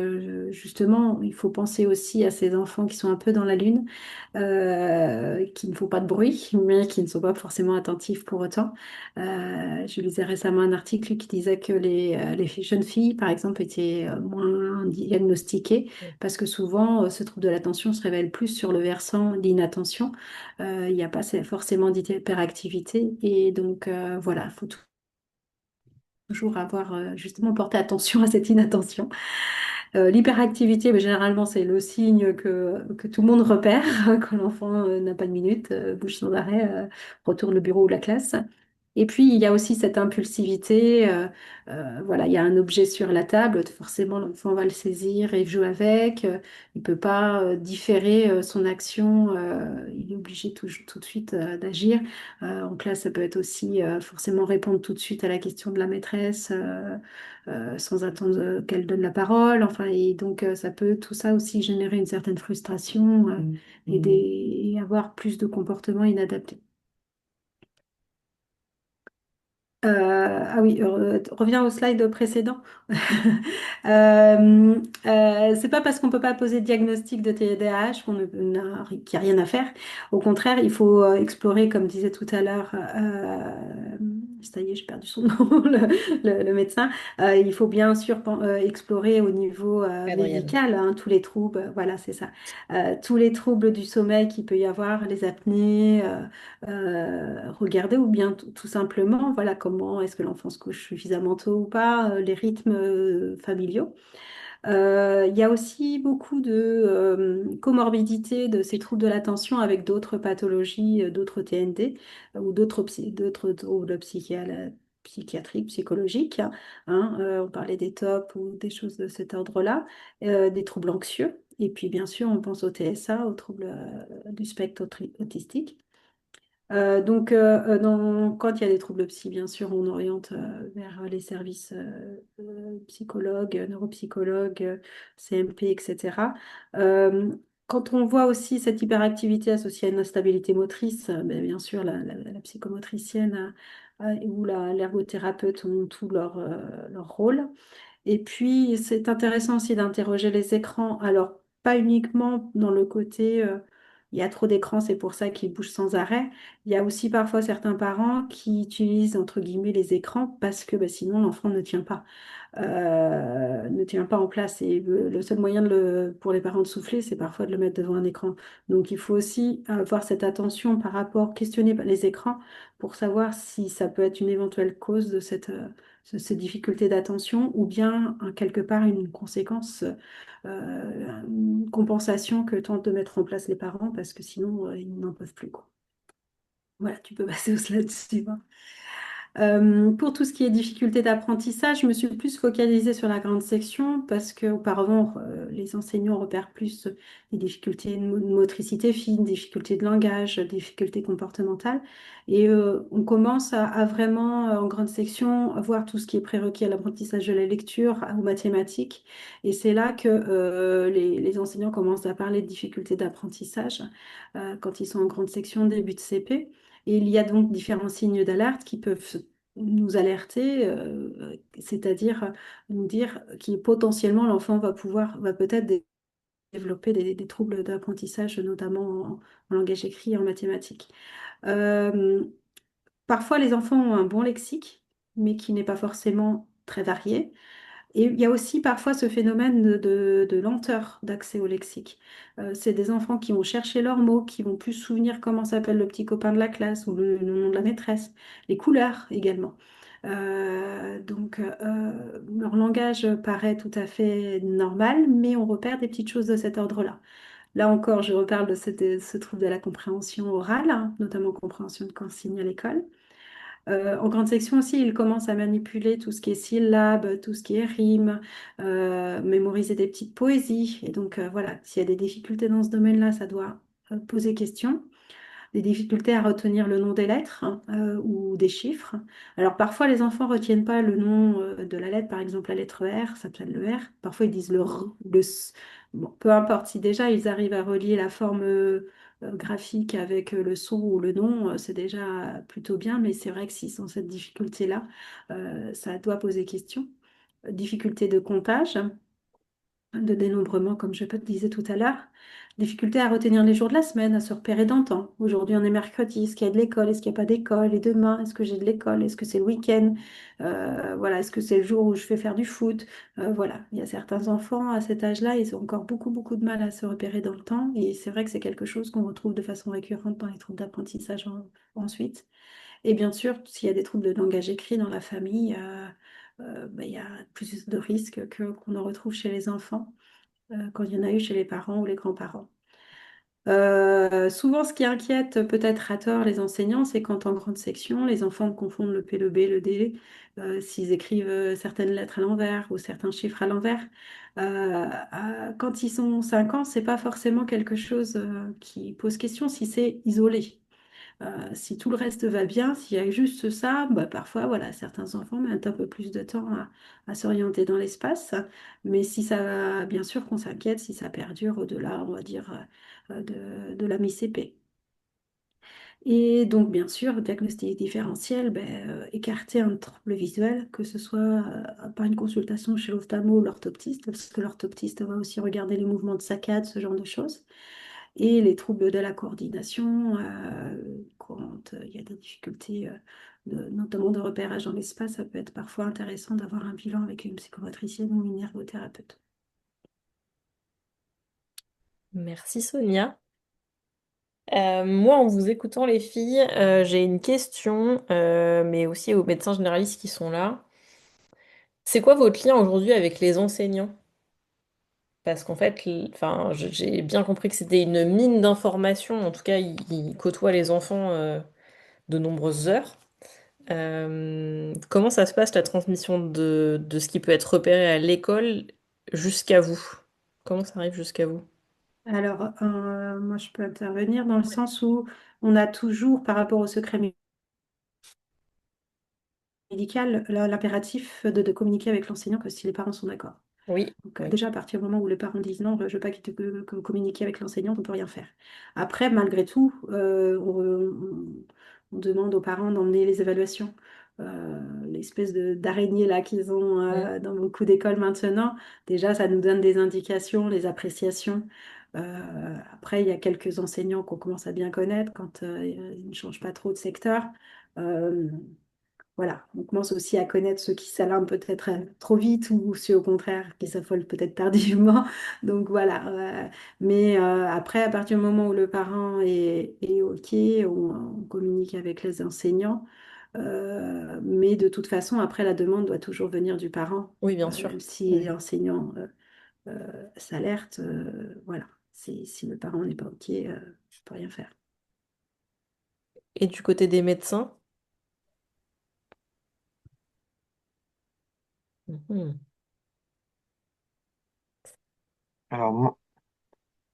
justement, il faut penser aussi à ces enfants qui sont un peu dans la lune, qui ne font pas de bruit, mais qui ne sont pas forcément attentifs pour autant. Je lisais récemment un article qui disait que les jeunes filles, par exemple, étaient moins diagnostiquées parce que souvent, ce trouble de l'attention se révèle plus sur le versant d'inattention. Il n'y a pas forcément d'hyperactivité. Et donc, voilà, il faut toujours avoir justement porté attention à cette inattention. L'hyperactivité, mais généralement, c'est le signe que tout le monde repère quand l'enfant n'a pas de minute, bouge sans arrêt, retourne le bureau ou la classe. Et puis, il y a aussi cette impulsivité. Voilà, il y a un objet sur la table, forcément, l'enfant va le saisir et jouer avec. Il ne peut pas différer son action. Il est obligé tout de suite d'agir. En classe, ça peut être aussi forcément répondre tout de suite à la question de la maîtresse sans attendre qu'elle donne la parole. Enfin, et donc, ça peut tout ça aussi générer une certaine frustration et avoir plus de comportements inadaptés. Ah oui, reviens au slide précédent. C'est pas parce qu'on peut pas poser de diagnostic de TDAH qu'il n'y a rien à faire. Au contraire, il faut explorer, comme disait tout à l'heure, ça y est, j'ai perdu son nom, le médecin. Il faut bien sûr explorer au niveau Adrienne. médical, hein, tous les troubles, voilà, c'est ça. Tous les troubles du sommeil qu'il peut y avoir, les apnées. Regarder ou bien tout simplement, voilà, comment est-ce que l'enfant se couche suffisamment tôt ou pas, les rythmes familiaux. Il y a aussi beaucoup de comorbidités de ces troubles de l'attention avec d'autres pathologies, d'autres TND ou d'autres troubles psychiatriques, psychologiques, hein. On parlait des TOP ou des choses de cet ordre-là, des troubles anxieux. Et puis, bien sûr, on pense au TSA, aux troubles du spectre autistique. Quand il y a des troubles psy, bien sûr, on oriente vers les services psychologues, neuropsychologues, CMP, etc. Euh, Quand on voit aussi cette hyperactivité associée à une instabilité motrice, ben, bien sûr, la psychomotricienne ou l'ergothérapeute ont tout leur rôle. Et puis, c'est intéressant aussi d'interroger les écrans. Alors, pas uniquement dans le côté, il y a trop d'écrans, c'est pour ça qu'ils bougent sans arrêt. Il y a aussi parfois certains parents qui utilisent, entre guillemets, les écrans parce que bah, sinon l'enfant ne tient pas en place. Et le seul moyen pour les parents de souffler, c'est parfois de le mettre devant un écran. Donc, il faut aussi avoir cette attention par rapport, questionner les écrans pour savoir si ça peut être une éventuelle cause de ces difficultés d'attention ou bien quelque part une conséquence, une compensation que tentent de mettre en place les parents parce que sinon ils n'en peuvent plus, quoi. Voilà, tu peux passer au slide suivant. Pour tout ce qui est difficulté d'apprentissage, je me suis plus focalisée sur la grande section parce qu'auparavant, les enseignants repèrent plus les difficultés de motricité fine, difficultés de langage, difficultés comportementales. Et on commence à vraiment, en grande section, à voir tout ce qui est prérequis à l'apprentissage de la lecture, aux mathématiques. Et c'est là que les enseignants commencent à parler de difficultés d'apprentissage quand ils sont en grande section, début de CP. Et il y a donc différents signes d'alerte qui peuvent nous alerter, c'est-à-dire nous dire que potentiellement l'enfant va peut-être développer des troubles d'apprentissage, notamment en langage écrit et en mathématiques. Euh, Parfois, les enfants ont un bon lexique, mais qui n'est pas forcément très varié. Et il y a aussi parfois ce phénomène de lenteur d'accès au lexique. C'est des enfants qui vont chercher leurs mots, qui vont plus se souvenir comment s'appelle le petit copain de la classe ou le nom de la maîtresse, les couleurs également. Leur langage paraît tout à fait normal, mais on repère des petites choses de cet ordre-là. Là encore, je reparle de ce trouble de la compréhension orale, hein, notamment compréhension de consignes à l'école. En grande section aussi, il commence à manipuler tout ce qui est syllabes, tout ce qui est rimes, mémoriser des petites poésies. Et donc, voilà, s'il y a des difficultés dans ce domaine-là, ça doit poser question. Des difficultés à retenir le nom des lettres, hein, ou des chiffres. Alors parfois les enfants retiennent pas le nom de la lettre, par exemple la lettre R, ça s'appelle le R. Parfois ils disent le R, le S. Bon, peu importe, si déjà ils arrivent à relier la forme graphique avec le son ou le nom, c'est déjà plutôt bien, mais c'est vrai que s'ils ont cette difficulté-là, ça doit poser question. Difficulté de comptage, de dénombrement, comme je te disais tout à l'heure. Difficulté à retenir les jours de la semaine, à se repérer dans le temps. Aujourd'hui, on est mercredi. Est-ce qu'il y a de l'école? Est-ce qu'il n'y a pas d'école? Et demain, est-ce que j'ai de l'école? Est-ce que c'est le week-end? Voilà, est-ce que c'est le jour où je vais faire du foot? Voilà, il y a certains enfants à cet âge-là, ils ont encore beaucoup, beaucoup de mal à se repérer dans le temps. Et c'est vrai que c'est quelque chose qu'on retrouve de façon récurrente dans les troubles d'apprentissage ensuite. Et bien sûr, s'il y a des troubles de langage écrit dans la famille, il y a plus de risques qu'on en retrouve chez les enfants quand il y en a eu chez les parents ou les grands-parents. Souvent, ce qui inquiète peut-être à tort les enseignants, c'est quand en grande section, les enfants confondent le P, le B, le D, s'ils écrivent certaines lettres à l'envers ou certains chiffres à l'envers. Quand ils ont 5 ans, c'est pas forcément quelque chose qui pose question si c'est isolé. Si tout le reste va bien, s'il y a juste ça, bah, parfois, voilà, certains enfants mettent un peu plus de temps à s'orienter dans l'espace. Mais si ça va, bien sûr qu'on s'inquiète si ça perdure au-delà, on va dire, de la mi-CP. Et donc, bien sûr, diagnostic différentiel, ben, écarter un trouble visuel, que ce soit par une consultation chez l'ophtalmo ou l'orthoptiste, parce que l'orthoptiste va aussi regarder les mouvements de saccade, ce genre de choses. Et les troubles de la coordination, quand il y a des difficultés, notamment de repérage dans l'espace, ça peut être parfois intéressant d'avoir un bilan avec une psychomotricienne ou une ergothérapeute. Merci Sonia. Moi, en vous écoutant les filles, j'ai une question, mais aussi aux médecins généralistes qui sont là. C'est quoi votre lien aujourd'hui avec les enseignants? Parce qu'en fait, enfin, j'ai bien compris que c'était une mine d'informations. En tout cas, ils côtoient les enfants de nombreuses heures. Comment ça se passe la transmission de ce qui peut être repéré à l'école jusqu'à vous? Comment ça arrive jusqu'à vous? Alors, moi, je peux intervenir dans le sens où on a toujours, par rapport au secret médical, l'impératif de communiquer avec l'enseignant que si les parents sont d'accord. Oui, Donc, oui. déjà, à partir du moment où les parents disent non, je ne veux pas que vous communiquiez avec l'enseignant, on ne peut rien faire. Après, malgré tout, on demande aux parents d'emmener les évaluations. L'espèce d'araignée là qu'ils ont Mm. dans beaucoup d'écoles maintenant, déjà, ça nous donne des indications, des appréciations. Après, il y a quelques enseignants qu'on commence à bien connaître quand ils ne changent pas trop de secteur. Euh, voilà, on commence aussi à connaître ceux qui s'alarment peut-être trop vite ou ceux au contraire qui s'affolent peut-être tardivement. Donc voilà, mais après, à partir du moment où le parent est OK, on communique avec les enseignants. Mais de toute façon, après, la demande doit toujours venir du parent, Oui, bien sûr. même si Ouais. l'enseignant s'alerte. Voilà, si le parent n'est pas OK, on ne peut rien faire. Et du côté des médecins? Mhm. Alors,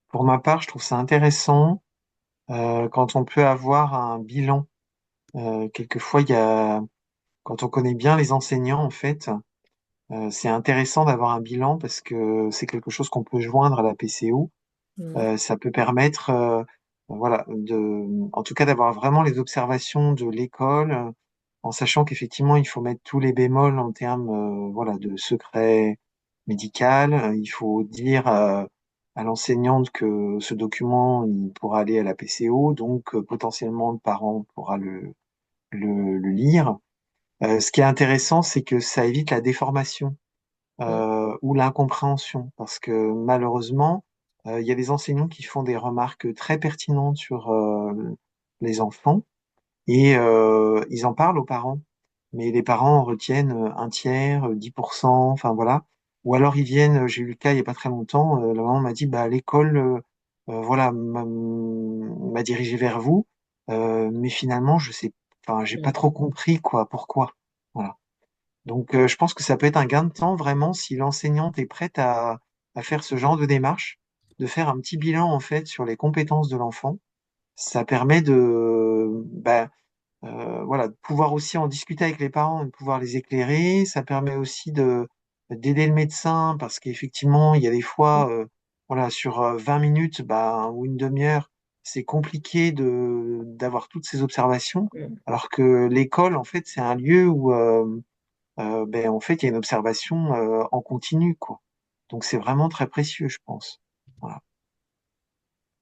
pour ma part, je trouve ça intéressant quand on peut avoir un bilan. Quelquefois, quand on connaît bien les enseignants, en fait, c'est intéressant d'avoir un bilan parce que c'est quelque chose qu'on peut joindre à la PCO. Mm. Ça peut permettre, voilà, en tout cas, d'avoir vraiment les observations de l'école, en sachant qu'effectivement, il faut mettre tous les bémols en termes, voilà, de secret médical. Il faut dire à l'enseignante que ce document, il pourra aller à la PCO, donc potentiellement le parent pourra le lire. Ce qui est intéressant, c'est que ça évite la déformation Mm. ou l'incompréhension, parce que malheureusement, il y a des enseignants qui font des remarques très pertinentes sur les enfants et ils en parlent aux parents, mais les parents en retiennent un tiers, 10%, enfin voilà. Ou alors ils viennent, j'ai eu le cas il y a pas très longtemps, la maman m'a dit, bah à l'école, voilà, m'a dirigé vers vous. Mais finalement, je sais, enfin, j'ai pas Mm. trop compris quoi, pourquoi. Voilà. Donc, je pense que ça peut être un gain de temps vraiment si l'enseignante est prête à faire ce genre de démarche, de faire un petit bilan en fait sur les compétences de l'enfant. Ça permet voilà, de pouvoir aussi en discuter avec les parents et de pouvoir les éclairer. Ça permet aussi d'aider le médecin parce qu'effectivement, il y a des fois, voilà, sur 20 minutes, ou une demi-heure, c'est compliqué d'avoir toutes ces observations. Mm. Alors que l'école, en fait, c'est un lieu où, en fait, il y a une observation, en continu, quoi. Donc, c'est vraiment très précieux, je pense. Voilà.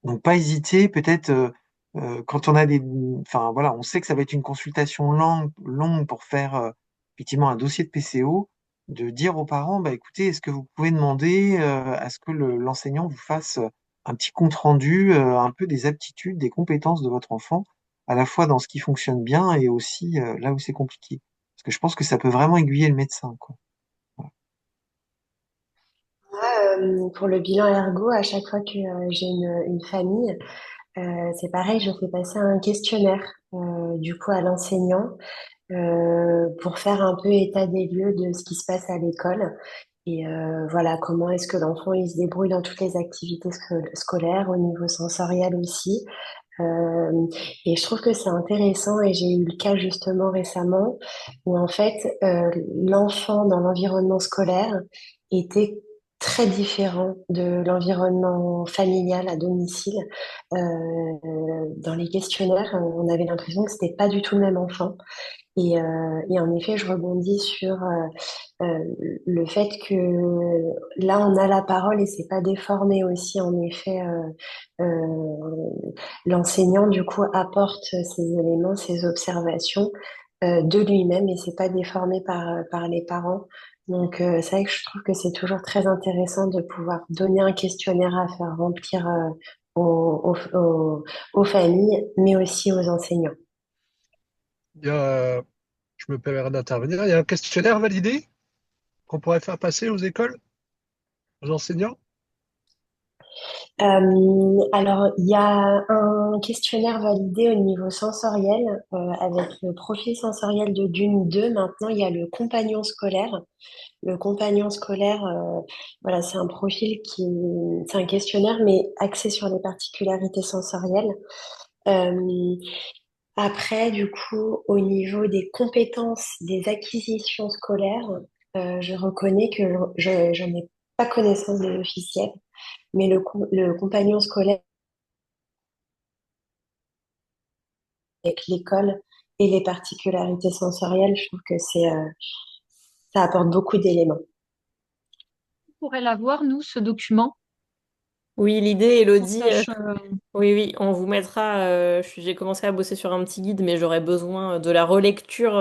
Donc pas hésiter, peut-être quand on a enfin voilà, on sait que ça va être une consultation longue pour faire effectivement un dossier de PCO, de dire aux parents, bah écoutez, est-ce que vous pouvez demander à ce que l'enseignant vous fasse un petit compte rendu, un peu des aptitudes, des compétences de votre enfant, à la fois dans ce qui fonctionne bien et aussi là où c'est compliqué. Parce que je pense que ça peut vraiment aiguiller le médecin, quoi. Voilà. Pour le bilan ergo, à chaque fois que j'ai une famille, c'est pareil, je fais passer un questionnaire du coup à l'enseignant pour faire un peu état des lieux de ce qui se passe à l'école. Et voilà, comment est-ce que l'enfant il se débrouille dans toutes les activités scolaires, au niveau sensoriel aussi. Euh, et je trouve que c'est intéressant et j'ai eu le cas justement récemment où en fait l'enfant dans l'environnement scolaire était très différent de l'environnement familial à domicile. Dans les questionnaires, on avait l'impression que c'était pas du tout le même enfant. Et en effet, je rebondis sur euh, le fait que là, on a la parole et c'est pas déformé aussi. En effet, l'enseignant, du coup, apporte ces éléments, ces observations de lui-même et c'est pas déformé par les parents. Donc, c'est vrai que je trouve que c'est toujours très intéressant de pouvoir donner un questionnaire à faire remplir aux familles, mais aussi aux enseignants. Il y a, je me permets d'intervenir, il y a un questionnaire validé qu'on pourrait faire passer aux écoles, aux enseignants. Alors, il y a un questionnaire validé au niveau sensoriel, avec le profil sensoriel de Dune 2. Maintenant, il y a le compagnon scolaire. Le compagnon scolaire, voilà, c'est un questionnaire, mais axé sur les particularités sensorielles. Euh, Après, du coup, au niveau des compétences, des acquisitions scolaires, je reconnais que j'en ai pas connaissance de l'officiel, mais le compagnon scolaire avec l'école et les particularités sensorielles, je trouve que ça apporte beaucoup d'éléments. On pourrait l'avoir, nous, ce document, Oui, l'idée, qu'on Elodie, sache. oui, oui, on vous mettra. J'ai commencé à bosser sur un petit guide, mais j'aurais besoin de la relecture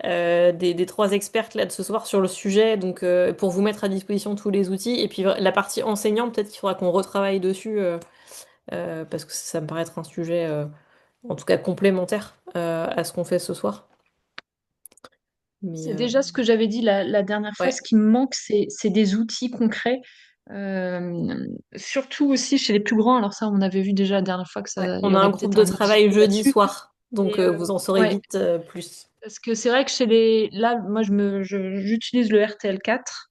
des trois expertes là de ce soir sur le sujet, donc pour vous mettre à disposition tous les outils. Et puis la partie enseignant, peut-être qu'il faudra qu'on retravaille dessus, parce que ça me paraît être un sujet, en tout cas complémentaire à ce qu'on fait ce soir. Mais C'est déjà ce que j'avais dit la dernière fois. ouais, Ce qui me manque, c'est des outils concrets. Surtout aussi chez les plus grands. Alors ça, on avait vu déjà la dernière fois que ouais. ça, il y On a un aurait groupe peut-être de un outil travail jeudi là-dessus. soir, donc Et vous en saurez ouais, vite plus. parce que c'est vrai que là, moi, j'utilise le RTL4.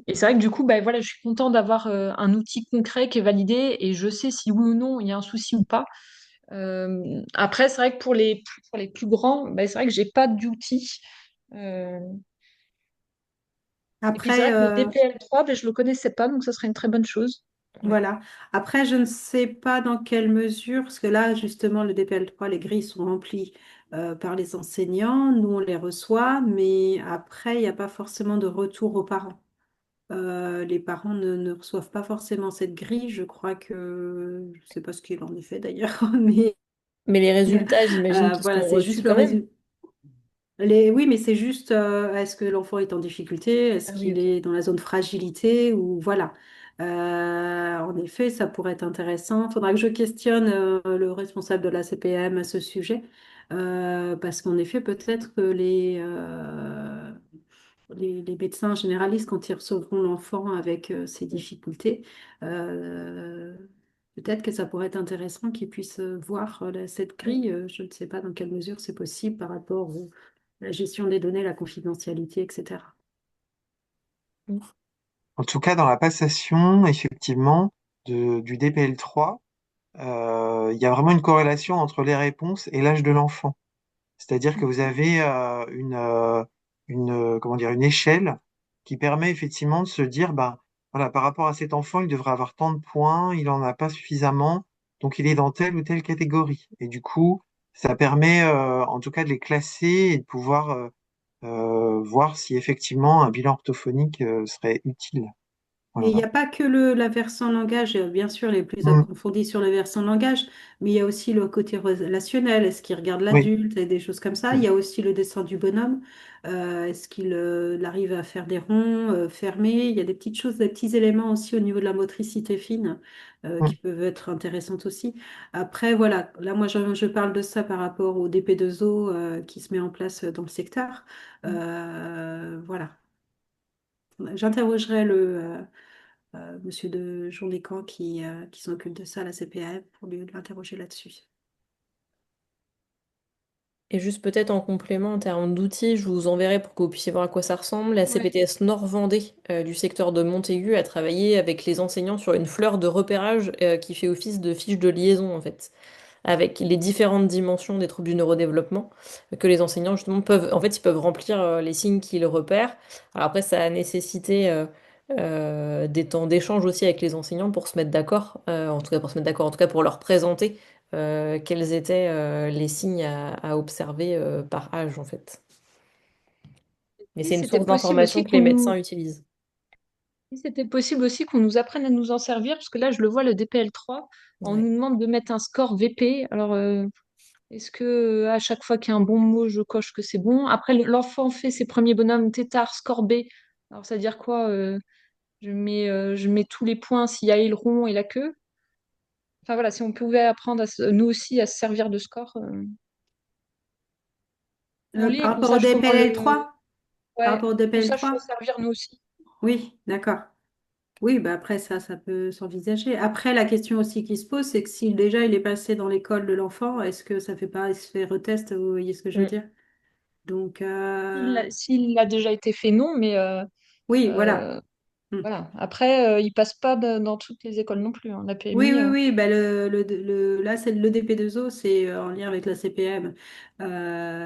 Et c'est vrai que du coup, bah, voilà, je suis contente d'avoir un outil concret qui est validé et je sais si oui ou non il y a un souci ou pas. Après, c'est vrai que pour les plus grands, bah, c'est vrai que j'ai pas d'outils. Euh, et puis c'est Après, vrai que le DPL3, ben, je le connaissais pas, donc ça serait une très bonne chose. Ouais. voilà. Après, je ne sais pas dans quelle mesure, parce que là, justement, le DPL3, les grilles sont remplies par les enseignants, nous, on les reçoit, mais après, il n'y a pas forcément de retour aux parents. Les parents ne reçoivent pas forcément cette grille. Je crois que, je ne sais pas ce qu'il en est fait d'ailleurs, mais Mais les résultats, j'imagine qu'ils voilà, seront c'est reçus juste le quand même. résultat. Oui, mais c'est juste, est-ce que l'enfant est en difficulté? Est-ce Ah oui, qu'il ok. est dans la zone fragilité? Ou voilà. En effet, ça pourrait être intéressant. Il faudra que je questionne le responsable de la CPM à ce sujet. Parce qu'en effet, peut-être que les médecins généralistes, quand ils recevront l'enfant avec ces difficultés, euh, peut-être que ça pourrait être intéressant qu'ils puissent voir cette grille. Je ne sais pas dans quelle mesure c'est possible par rapport à la gestion des données, la confidentialité, etc. En tout cas, dans la passation, effectivement, du DPL3, il y a vraiment une corrélation entre les réponses et l'âge de l'enfant. C'est-à-dire que vous avez comment dire, une échelle qui permet effectivement de se dire, ben, voilà, par rapport à cet enfant, il devrait avoir tant de points, il en a pas suffisamment, donc il est dans telle ou telle catégorie. Et du coup, ça permet en tout cas de les classer et de pouvoir voir si effectivement un bilan orthophonique serait utile. Mais il n'y Voilà. a pas que la versant langage, bien sûr, les plus Mm. approfondis sur la versant langage, mais il y a aussi le côté relationnel. Est-ce qu'il regarde Oui. l'adulte et des choses comme ça? Il y a aussi le dessin du bonhomme. Est-ce qu'il arrive à faire des ronds, fermés? Il y a des petites choses, des petits éléments aussi au niveau de la motricité fine Mm. qui peuvent être intéressantes aussi. Après, voilà, là, moi, je parle de ça par rapport au DP2O qui se met en place dans le secteur. Voilà. J'interrogerai monsieur de Journécamp qui s'occupe de ça à la CPAM pour lui l'interroger là-dessus. Et juste peut-être en complément en termes d'outils, je vous enverrai pour que vous puissiez voir à quoi ça ressemble. La Ouais. CPTS Nord-Vendée du secteur de Montaigu a travaillé avec les enseignants sur une fleur de repérage qui fait office de fiche de liaison en fait, avec les différentes dimensions des troubles du neurodéveloppement que les enseignants justement peuvent, en fait, ils peuvent remplir les signes qu'ils repèrent. Alors après, ça a nécessité des temps d'échange aussi avec les enseignants pour se mettre d'accord, en tout cas pour se mettre d'accord, en tout cas pour leur présenter quels étaient les signes à observer par âge en fait. Mais Si c'est une c'était source possible d'information aussi que les médecins utilisent. si c'était possible aussi qu'on nous apprenne à nous en servir, parce que là, je le vois, le DPL3, on Ouais. nous demande de mettre un score VP. Alors, est-ce que à chaque fois qu'il y a un bon mot, je coche que c'est bon? Après, l'enfant fait ses premiers bonhommes tétard, score B. Alors, ça veut dire quoi? Je mets tous les points s'il y a le rond et la queue. Enfin voilà, si on pouvait apprendre nous aussi à se servir de score, Par qu'on rapport au sache comment le, DPLL3? Par ouais, rapport au qu'on sache s'en DPL3? servir nous aussi. Oui, d'accord. Oui, bah après ça peut s'envisager. Après, la question aussi qui se pose, c'est que si déjà il est passé dans l'école de l'enfant, est-ce que ça fait pas effet retest, vous voyez ce que je veux Mm. dire? Donc, S'il a déjà été fait, non, mais oui, voilà. euh, Hmm. voilà. Après, il passe pas dans toutes les écoles non plus, hein. La Oui, PMI, oui, oui. Bah là, c'est le DP2O, c'est en lien avec la CPM.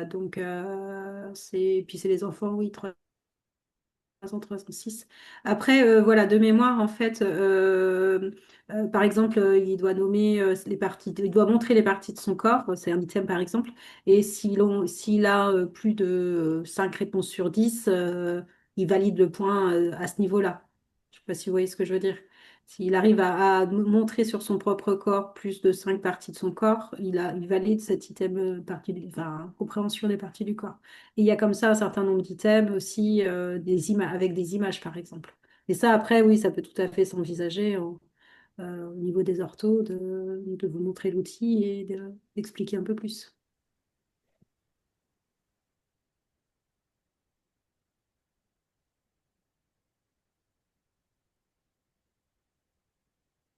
Donc, puis c'est les enfants, oui, 306. Après, voilà, de mémoire, en fait, par exemple, il doit nommer les parties, il doit montrer les parties de son corps, c'est un item par exemple, et s'il a plus de 5 réponses sur 10, il valide le point à ce niveau-là. Je ne sais pas si vous voyez ce que je veux dire. S'il arrive à montrer sur son propre corps plus de 5 parties de son corps, il valide cet item enfin, compréhension des parties du corps. Et il y a comme ça un certain nombre d'items aussi, avec des images, par exemple. Et ça, après, oui, ça peut tout à fait s'envisager au niveau des orthos, de vous montrer l'outil et d'expliquer un peu plus.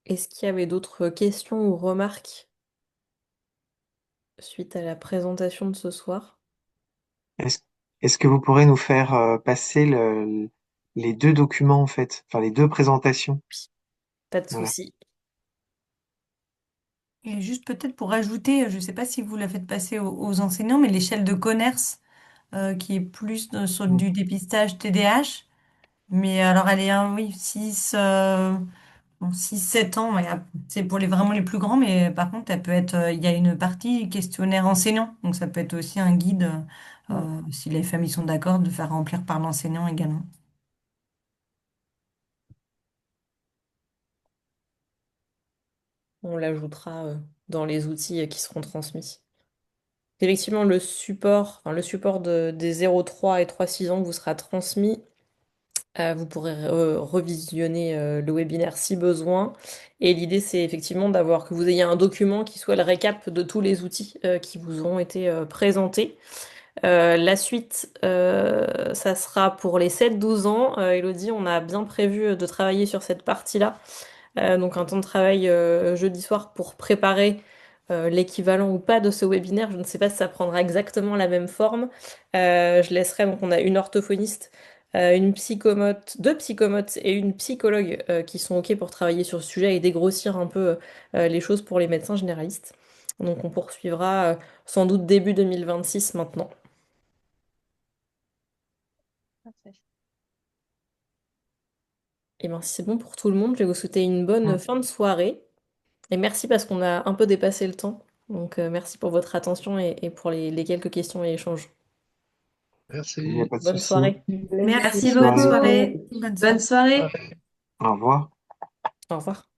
Est-ce qu'il y avait d'autres questions ou remarques suite à la présentation de ce soir? Est-ce, est-ce que vous pourrez nous faire passer les deux documents, en fait, enfin les deux présentations? Pas de Voilà. souci. Et juste peut-être pour ajouter, je ne sais pas si vous la faites passer aux enseignants, mais l'échelle de Conners, qui est plus sur Mm. du dépistage TDAH. Mais alors elle est, oui, 6, bon, 6-7 ans, mais c'est pour vraiment les plus grands, mais par contre, elle peut être, il y a une partie questionnaire enseignant, donc ça peut être aussi un guide, Mm. si les familles sont d'accord, de faire remplir par l'enseignant également. On l'ajoutera dans les outils qui seront transmis. Effectivement, le support des 0,3 et 3,6 ans vous sera transmis. Vous pourrez revisionner le webinaire si besoin. Et l'idée, c'est effectivement d'avoir que vous ayez un document qui soit le récap de tous les outils qui vous ont été présentés. La suite, ça sera pour les 7-12 ans. Elodie, on a bien prévu de travailler sur cette partie-là. Donc un temps de travail jeudi soir pour préparer l'équivalent ou pas de ce webinaire. Je ne sais pas si ça prendra exactement la même forme. Je laisserai, donc on a une orthophoniste, une psychomote, deux psychomotes et une psychologue qui sont OK pour travailler sur ce sujet et dégrossir un peu les choses pour les médecins généralistes. Donc on poursuivra sans doute début 2026 maintenant. Parfait. Et bien si c'est bon pour tout le monde, je vais vous souhaiter une bonne fin de soirée. Et merci parce qu'on a un peu dépassé le temps. Donc merci pour votre attention et pour les quelques questions et échanges. Il n'y a Merci. pas de Bonne souci. soirée. Merci Merci Bonne beaucoup. soirée. Soirée. Bonne Bonne soirée. soirée. Ouais. Au revoir. Au revoir.